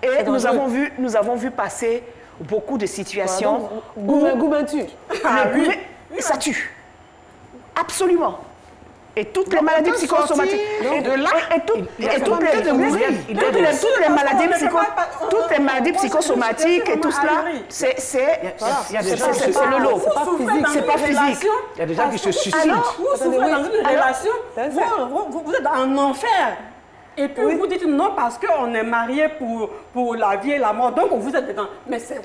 Et C'est nous dangereux. avons vu passer beaucoup de situations où Goumatu. ça tue. Absolument. Et toutes les maladies psychosomatiques. sortir de là, toutes les maladies psychosomatiques et tout cela, c'est Il y a des gens qui c'est se- le lot. C'est pas physique. C'est pas physique. Il y a des gens qui se suicident. Alors, vous souffrez dans une relation, C'est ça. vous êtes en enfer. Et puis vous dites non parce qu'on est marié pour la vie et la mort, donc vous êtes dedans. Mais c'est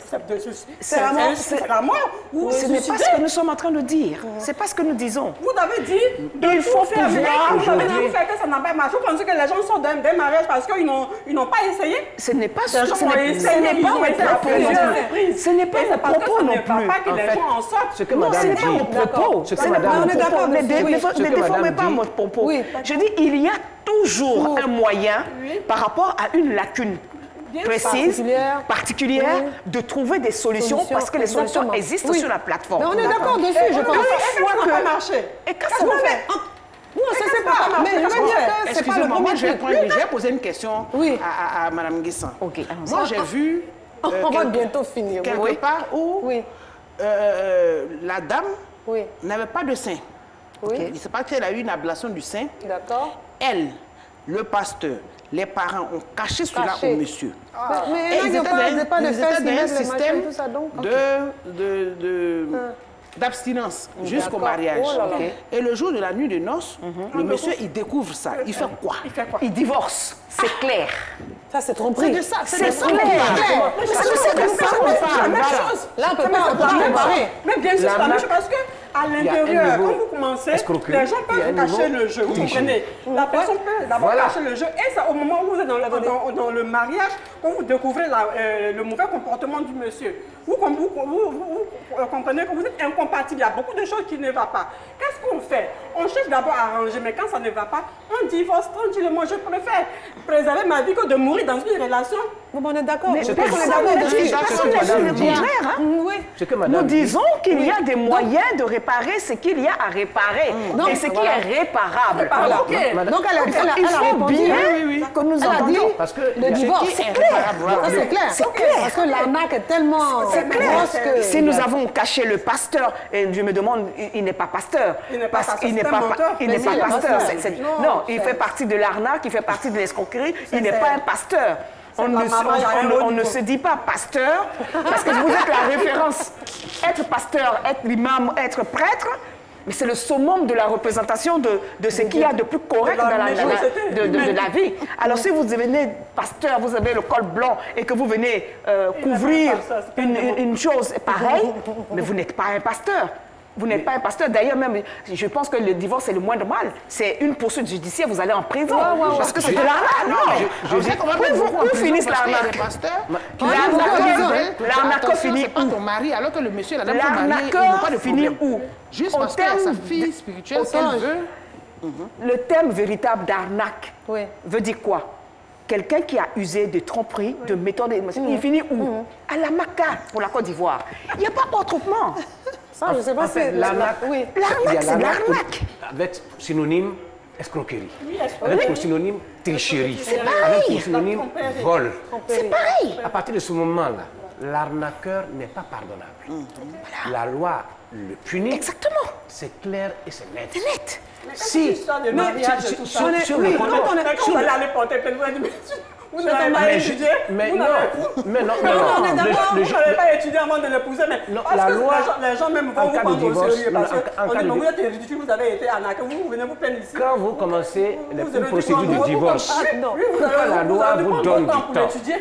la mort. C'est la mort. Ce n'est pas ce que nous sommes en train de dire. C'est pas ce que nous disons. Vous avez dit il faut pouvoir vous avez dit que ça n'a pas marché. Vous pensez que les gens sont dans des mariages parce qu'ils n'ont pas essayé? Ce n'est pas ce ce n'est pas mon propos non plus. Pas que les gens en sortent. Ce que madame dit, mon propos. Ce que madame dit, Ne déformez pas mon propos. Je dis, il y a toujours un moyen par rapport à une lacune précise, particulière, de trouver des solutions parce que les solutions existent sur la plateforme. Mais on est d'accord dessus, je pense. Ça n'a pas marché. Et quand ça va faire? Non, ça c'est pas. Mais je veux dire que c'est pas le Excusez-moi, moi premier je truc. vais poser une question Oui. à Mme Guissan. Ok, Moi j'ai vu On va bientôt finir. quelque part où Oui. la dame Oui. n'avait pas de sein. Oui. Il ne sait pas qu'elle a eu une ablation du sein. D'accord. Elle, le pasteur, les parents ont caché cela Caché. au monsieur. Mais il n'y a pas de fesses, dans un les machins, système tout ça donc. d'abstinence jusqu'au D'accord. mariage. Oh là là. Et le jour de la nuit de noces, le monsieur, il découvre ça. Il fait quoi? Il divorce, c'est clair. Ça c'est tromperie. C'est de ça. C'est clair. C'est la même chose. Là on peut pas comparer. Mais bien sûr, c'est la même chose parce que à l'intérieur, quand vous commencez, les gens peuvent cacher le jeu. Vous comprenez? La personne peut d'abord cacher le jeu et c'est au moment où vous êtes dans le mariage que vous découvrez le mauvais comportement du monsieur. Vous comprenez que vous êtes incompatible. Il y a beaucoup de choses qui ne vont pas. Qu'est-ce qu'on fait? On cherche d'abord à arranger, mais quand ça ne va pas, on divorce tranquillement. Je préfère préserver ma vie que de mourir dans une relation. Bon, on est d'accord. Mais On est personne d'accord ne dessus. dit le contraire. Oui. Ce que Nous madame dit, disons qu'il y a des moyens de réparer ce qu'il y a à réparer. Non, Et ce qui voilà. est réparable. Voilà. Madame- Donc elle a Il faut répondu. bien Oui. que nous Elle a dit entendions. parce que le divorce. C'est clair. Ça, c'est clair. C'est clair. Parce que l'arnaque est tellement grosse que... Si nous avons caché le pasteur, et je me demande, il n'est pas pasteur. Il n'est pas Parce pasteur, qu'il n'est c'est pas, un menteur. il n'est Mais pas si, il est pasteur. pasteur. Non, il fait partie de l'arnaque, il fait partie de l'escroquerie. Il n'est pas un pasteur. On ne se dit pas pasteur parce que vous êtes la référence. Être pasteur, être l'imam, être prêtre, mais c'est le summum de la représentation de ce qu'il y a de plus correct dans la vie. Alors si vous devenez pasteur, vous avez le col blanc et que vous venez couvrir une chose pareille, mais vous n'êtes pas un pasteur. Vous n'êtes pas un pasteur. D'ailleurs, même, je pense que le divorce est le moindre mal. C'est une poursuite judiciaire, vous allez en prison. Parce que c'est de l'arnaque. Non, où finissent l'arnaque? L'arnaqueur finit pas ton mari, alors que le monsieur et la dame sont mariés, ils n'ont pas L'arnaqueur de finit problème. où? Juste parce qu'elle a sa fille spirituelle qu'elle veut. Le terme véritable d'arnaque Oui. veut dire quoi? Quelqu'un qui a usé de tromperie, de méthode, il finit où? À la Maca, pour la Côte d'Ivoire. Il n'y a pas autrement. Ça, je sais pas en fait, si... l'arnaque, Oui. L'arnaque, c'est l'arnaque. avec synonyme escroquerie, escroquerie. avec pour synonyme tricherie, pareil. avec pour synonyme vol. C'est pareil. À partir de ce moment-là, l'arnaqueur n'est pas pardonnable. La loi le punit. Exactement. C'est clair et c'est net. C'est net. Si, Histoire de mariage et tout ça. sur Oui, le quand on est... Quand vous allez aller porter plainte, vous allez dire, vous n'avez pas étudié. mais Vous non, n'avez non, on est d'accord. vous n'avez pas étudié avant de l'épouser, mais Non, parce la que loi, les gens même en vont vous cas de prendre au divorce, sérieux parce en qu'on cas dit, de mais vous êtes ridicule, vous avez été arnaqué, vous venez vous plaindre ici. quand vous commencez Vous une avez procédure dû de prendre- divorce, Oui, vous pourquoi avez- la vous loi avez dû vous prendre donne votre temps du pour temps? l'étudier.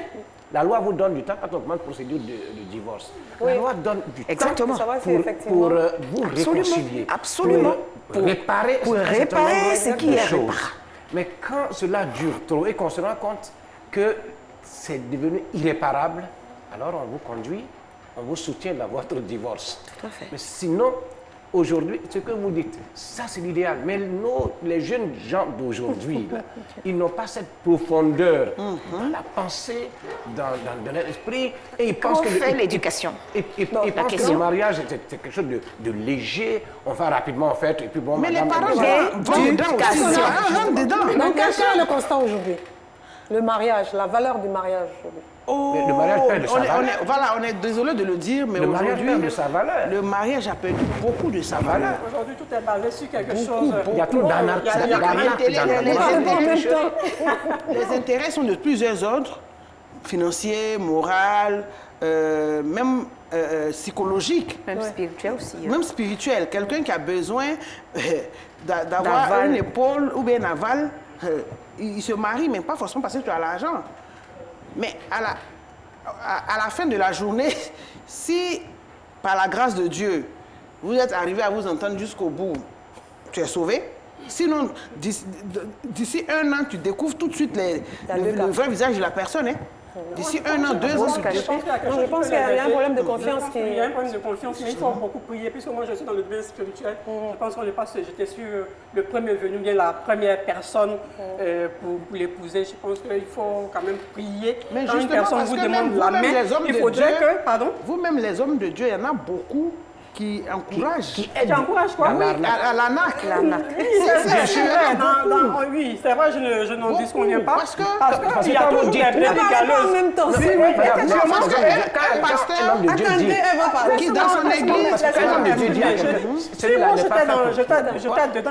La loi vous donne du temps quand on commence procédure de divorce. La loi donne du Exactement. temps Ça va, c'est pour effectivement... vous réconcilier. Absolument. Pour réparer, Pour un certain réparer nombre ce qui de est choses. réparable. Mais quand cela dure trop et qu'on se rend compte que c'est devenu irréparable, alors on vous conduit, on vous soutient dans votre divorce. Tout à fait. Mais sinon, aujourd'hui, ce que vous dites, ça c'est l'idéal. Mais les jeunes gens d'aujourd'hui, là, ils n'ont pas cette profondeur dans la pensée, dans leur esprit. Et ils pensent Comment que fait l'éducation? ils pensent que le mariage, c'est quelque chose de léger. On va rapidement en fait. Et puis bon, Mais les madame, parents elle- vont dedans aussi. Les parents rentrent dedans. Donc, quel est le constat aujourd'hui? Le mariage, la valeur du mariage aujourd'hui. Mais le mariage perd de sa valeur. Voilà, on est désolé de le dire, mais Le mariage aujourd'hui, perd de sa valeur. le mariage a perdu beaucoup de sa valeur. Aujourd'hui, tout est basé sur quelque chose. Il y a trop d'arnaques. Il y a Les intérêts sont de plusieurs ordres, financiers, moraux, même psychologiques. Même spirituel aussi. Même spirituel. Quelqu'un qui a besoin d'avoir une épaule ou bien un aval ils se marient, mais pas forcément parce que tu as l'argent. Mais à la fin de la journée, si par la grâce de Dieu, vous êtes arrivé à vous entendre jusqu'au bout, tu es sauvé. Sinon, d'ici 1 an, tu découvres tout de suite le vrai visage de la personne. Hein. D'ici 1 an, 2 ans, je pense qu'il y a un problème de confiance. Il y a un problème de confiance, mais il faut beaucoup prier. Puisque moi, je suis dans le domaine spirituel, je pense qu'on n'est pas j'étais sur le premier venu, bien la première personne pour l'épouser. Je pense qu'il faut quand même prier. Mais quand une personne vous demande la main, il faudrait que, pardon. Vous-même, les hommes de Dieu, il y en a beaucoup qui encouragent. Qui encouragent quoi? Oui, à l'arnaque. Oui, c'est vrai, je n'en disconviens pas. Parce qu'il y a toujours des prédicateurs. En même temps, un pasteur qui dans son église,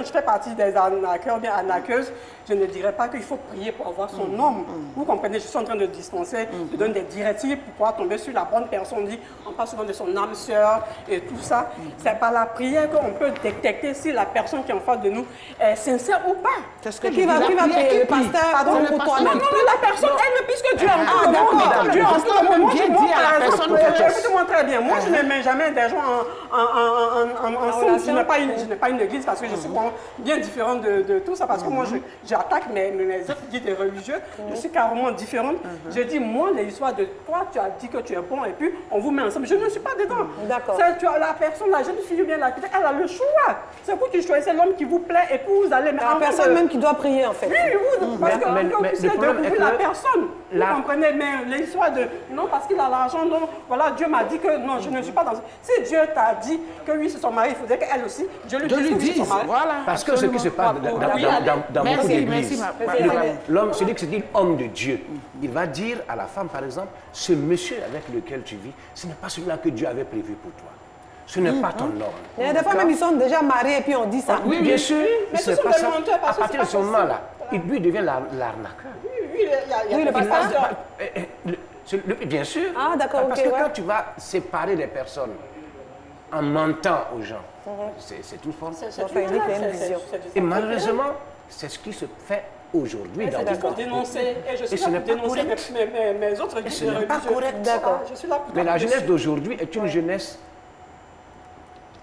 je fais partie des arnaqueurs, bien arnaqueuses, je ne dirais pas qu'il faut prier pour avoir son homme. Vous comprenez, je suis en train de dispenser, je donne des directives pour pouvoir tomber sur la bonne personne. On parle souvent de son âme sœur et tout ça. C'est par la prière qu'on peut détecter si la personne qui est en face de nous est sincère ou pas. C'est ce que qui va prier le pasteur ou toi-même? Non, la personne, elle, puisque Dieu en tout Dieu en tout le monde, écoutez-moi très bien. Moi, je ne mets jamais des gens ensemble. Je n'ai pas une église parce que je suis bien différente de tout ça. Parce que moi, j'attaque mes autres guides religieux. Je suis carrément différente. Je dis, moi, l'histoire de toi, tu as dit que tu es bon et puis on vous met ensemble. Je ne suis pas dedans. D'accord. La personne, la jeune fille ou bien la petite, elle a le choix. C'est vous qui choisissez l'homme qui vous plaît et puis vous allez... La personne même qui doit prier, en fait. Oui, parce que vous puissiez découvrir la personne. Vous comprenez, mais l'histoire de... Non, parce qu'il a l'argent, non. Voilà, Dieu m'a dit que non, je ne suis pas dans... Si Dieu t'a dit que oui, c'est son mari, il faudrait qu'elle aussi, Dieu lui dise son mari. Voilà. Parce que ce qui se passe dans beaucoup d'églises, l'homme, celui qui se dit homme de Dieu, il va dire à la femme, par exemple, ce monsieur avec lequel tu vis, ce n'est pas celui-là que Dieu avait prévu pour toi. Ce n'est pas ton homme. Il y a des fois même ils sont déjà mariés et puis on dit ça. Oui, bien sûr. Mais ce sont des menteurs à partir de ce moment-là, lui devient l'arnaqueur. Oui, il y a des pasteurs. Bien sûr. Ah, d'accord, parce que quand tu vas séparer des personnes en mentant aux gens, c'est une forme. Et malheureusement, c'est ce qui se fait aujourd'hui dans il faut dénoncer. Et je suis là pour dénoncer mes autres guides religieux. Ce n'est pas correct. D'accord. Mais la jeunesse d'aujourd'hui est une jeunesse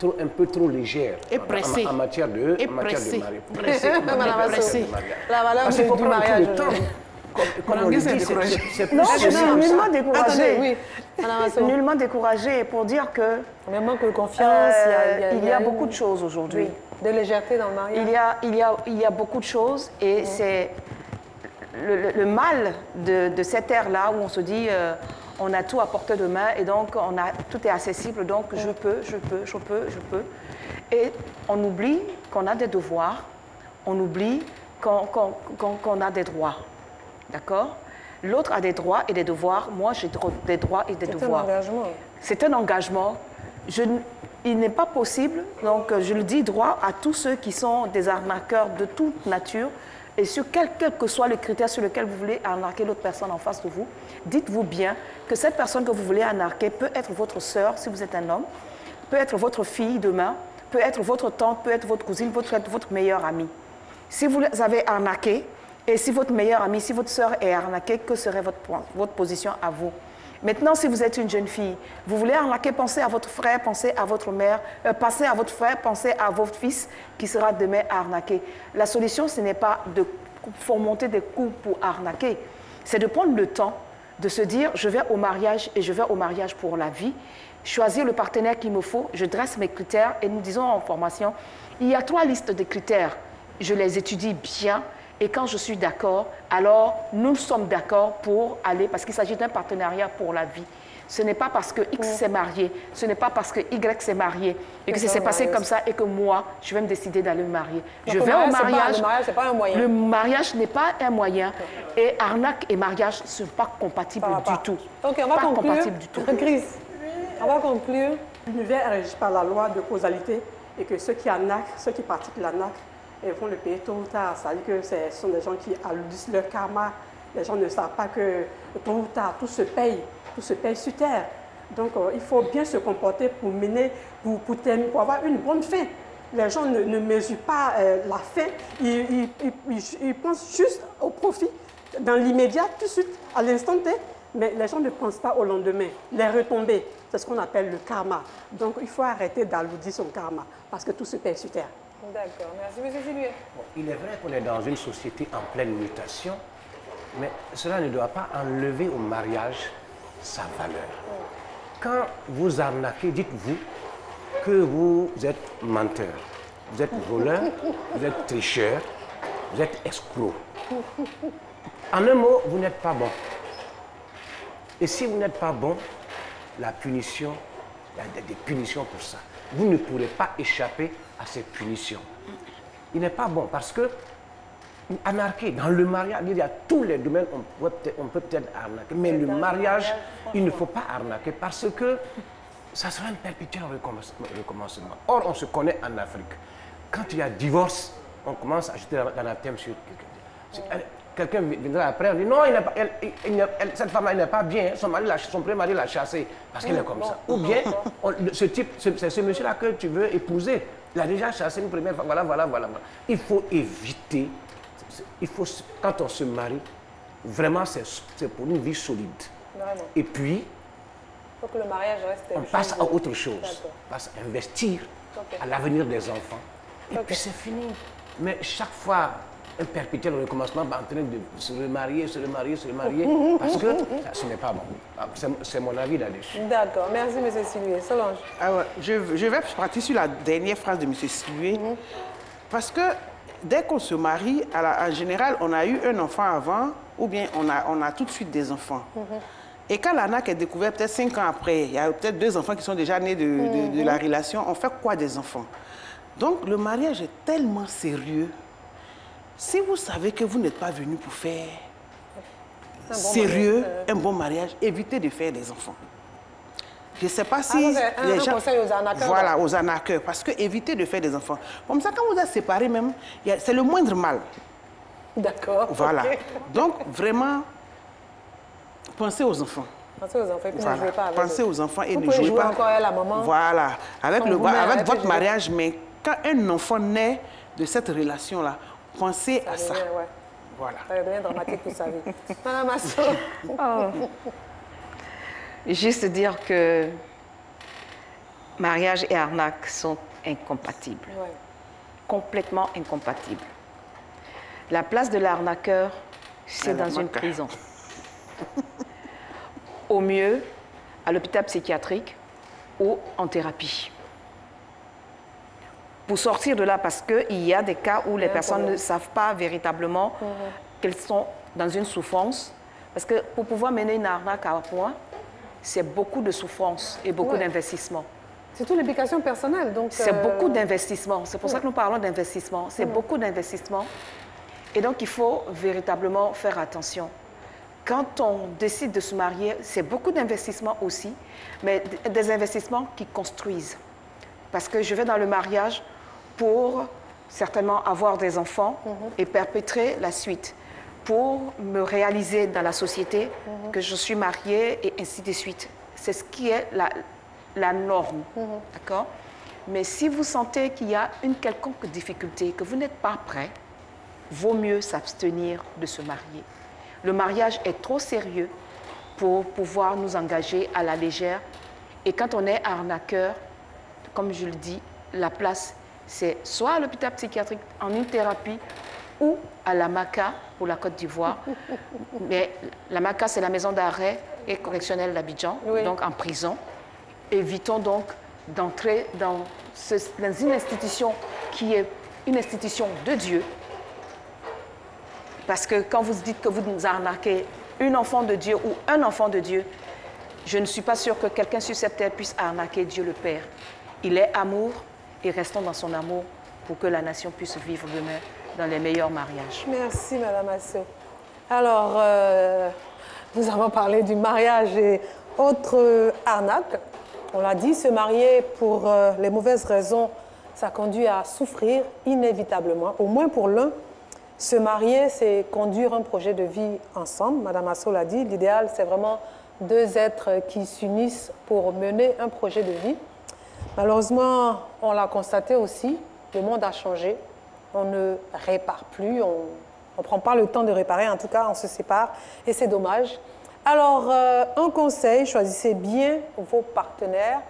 un peu trop légère et pressée en matière de mariage. Pressée. La valeur du mariage. Comme on le dit, c'est non, je suis nullement découragée. Attendez, nullement découragée pour dire que mais manque de confiance, il y a beaucoup de choses aujourd'hui. De légèreté dans le mariage. Il y a beaucoup de choses et c'est le mal de cette ère-là où on se dit on a tout à portée de main et donc tout est accessible, donc je peux. Et on oublie qu'on a des devoirs, on oublie qu'on a des droits. D'accord? L'autre a des droits et des devoirs. Moi, j'ai des droits et des devoirs. C'est un engagement. C'est un engagement. Il n'est pas possible, donc je le dis droit à tous ceux qui sont des arnaqueurs de toute nature et sur quel que soit le critère sur lequel vous voulez arnaquer l'autre personne en face de vous, dites-vous bien que cette personne que vous voulez arnaquer peut être votre sœur si vous êtes un homme, peut être votre fille demain, peut être votre tante, peut être votre cousine, peut être votre meilleure amie. Si vous avez arnaqué, et si votre meilleure amie, si votre sœur est arnaquée, que serait votre position à vous? Maintenant, si vous êtes une jeune fille, vous voulez arnaquer, pensez à votre frère, pensez à votre mère, pensez à votre frère, pensez à votre fils qui sera demain arnaqué. La solution, ce n'est pas de fomonter des coups pour arnaquer, c'est de prendre le temps de se dire, je vais au mariage et je vais au mariage pour la vie, choisir le partenaire qu'il me faut, je dresse mes critères et nous disons en formation, il y a 3 listes de critères, je les étudie bien. Et quand je suis d'accord, alors nous sommes d'accord pour aller, parce qu'il s'agit d'un partenariat pour la vie. Ce n'est pas parce que X s'est marié, ce n'est pas parce que Y s'est marié, et que ça s'est passé comme ça, et que moi, je vais me décider d'aller me marier. Je vais au mariage. Le mariage, ce n'est pas un moyen. Le mariage n'est pas un moyen. Et arnaque et mariage ne sont pas compatibles du tout. Ok, on va conclure. Chris, on va conclure. L'univers est régi par la loi de causalité, et que ceux qui arnaquent, ceux qui pratiquent l'arnaque, ils vont le payer tôt ou tard. Ça veut dire que ce sont des gens qui alourdissent leur karma. Les gens ne savent pas que tôt ou tard, tout se paye sur terre. Donc, il faut bien se comporter pour mener, pour avoir une bonne fin. les gens ne mesurent pas la fin, ils pensent juste au profit, dans l'immédiat, tout de suite, à l'instant T, mais les gens ne pensent pas au lendemain. Les retombées, c'est ce qu'on appelle le karma. Donc il faut arrêter d'alourdir son karma, parce que tout se perd sur terre. D'accord, merci M. Juliet. Bon, il est vrai qu'on est dans une société en pleine mutation, mais cela ne doit pas enlever au mariage sa valeur. Quand vous arnaquez, dites-vous que vous êtes menteur, vous êtes voleur, vous êtes tricheur, vous êtes escroc. En un mot, vous n'êtes pas bon. Et si vous n'êtes pas bon, la punition, il y a des punitions pour ça. Vous ne pourrez pas échapper à ces punitions. Il n'est pas bon parce que anarquer dans le mariage, il y a tous les domaines, on peut peut-être arnaquer, mais le mariage, il ne faut pas arnaquer parce que ça sera un perpétuel recommencement. Or, on se connaît en Afrique. Quand il y a divorce, on commence à jeter l'anathème sur quelqu'un. Quelqu'un viendra après, on dit non, cette femme-là, elle n'est pas bien, son premier mari l'a chassée parce qu'elle est comme ça. Ou bien, c'est ce monsieur-là que tu veux épouser. Il a déjà chassé une première fois, voilà. Il faut éviter, quand on se marie, vraiment c'est pour une vie solide. Vraiment. Et puis, il faut que le mariage reste. On passe à autre chose, on passe à investir à l'avenir des enfants. Et puis c'est fini. Mais chaque fois, un perpétuel recommencement en train de se remarier, parce que ce n'est pas bon. C'est mon avis là-dessus. D'accord, merci M. Silué. Solange. Ah ouais, je vais partir sur la dernière phrase de M. Silué, parce que dès qu'on se marie, en général, on a eu un enfant avant, ou bien on a tout de suite des enfants. Et quand l'arnaque est découverte, peut-être 5 ans après, il y a peut-être 2 enfants qui sont déjà nés de la relation, on fait quoi des enfants? Donc le mariage est tellement sérieux. Si vous savez que vous n'êtes pas venu pour faire un bon mariage, évitez de faire des enfants. Je ne sais pas si les gens... conseil aux arnaqueurs. Voilà, aux arnaqueurs. Parce que évitez de faire des enfants. Comme ça, quand vous êtes séparés même, c'est le moindre mal. D'accord. Voilà. Okay. Donc, vraiment, pensez aux enfants. Pensez aux enfants et puis Voilà. ne jouez pas avec Pensez eux. aux enfants et vous ne jouez jouer pas. encore à la maman. Voilà. Avec votre jouer. mariage, mais quand un enfant naît de cette relation-là, pensez à ça. Ouais. Voilà. Ça devient dramatique pour sa vie. Madame Asso. Juste dire que mariage et arnaque sont incompatibles. Ouais. Complètement incompatibles. La place de l'arnaqueur, c'est dans une prison. Au mieux, à l'hôpital psychiatrique ou en thérapie. Pour sortir de là, parce qu'il y a des cas où les personnes ne savent pas véritablement qu'elles sont dans une souffrance. Parce que pour pouvoir mener une arnaque à point, c'est beaucoup de souffrance et beaucoup d'investissement. C'est toute l'implication personnelle. C'est beaucoup d'investissement. C'est pour ça que nous parlons d'investissement. C'est beaucoup d'investissement. Et donc, il faut véritablement faire attention. Quand on décide de se marier, c'est beaucoup d'investissements aussi, mais des investissements qui construisent. Parce que je vais dans le mariage pour certainement avoir des enfants et perpétrer la suite, pour me réaliser dans la société que je suis mariée et ainsi de suite. C'est ce qui est la norme, d'accord? Mais si vous sentez qu'il y a une quelconque difficulté, que vous n'êtes pas prêt, vaut mieux s'abstenir de se marier. Le mariage est trop sérieux pour pouvoir nous engager à la légère. Et quand on est arnaqueur, comme je le dis, la place, c'est soit à l'hôpital psychiatrique en une thérapie ou à la MACA pour la Côte d'Ivoire. Mais la MACA, c'est la maison d'arrêt et correctionnelle d'Abidjan, donc en prison. Évitons donc d'entrer dans une institution qui est une institution de Dieu. Parce que quand vous dites que vous nous arnaquez une enfant de Dieu ou un enfant de Dieu, je ne suis pas sûre que quelqu'un sur cette terre puisse arnaquer Dieu le Père. Il est amour et restons dans son amour pour que la nation puisse vivre demain dans les meilleurs mariages. Merci, Madame Asso. Alors, nous avons parlé du mariage et autres arnaques. On l'a dit, se marier pour les mauvaises raisons, ça conduit à souffrir inévitablement, au moins pour l'un. Se marier, c'est conduire un projet de vie ensemble. Madame Asso l'a dit, l'idéal, c'est vraiment 2 êtres qui s'unissent pour mener un projet de vie. Malheureusement, on l'a constaté aussi, Le monde a changé. On ne répare plus, on ne prend pas le temps de réparer. En tout cas, on se sépare et c'est dommage. Alors, un conseil, choisissez bien vos partenaires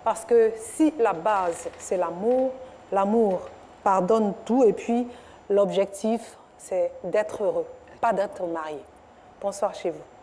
parce que si la base, c'est l'amour, l'amour pardonne tout et puis l'objectif, c'est d'être heureux, pas d'être marié. Bonsoir chez vous.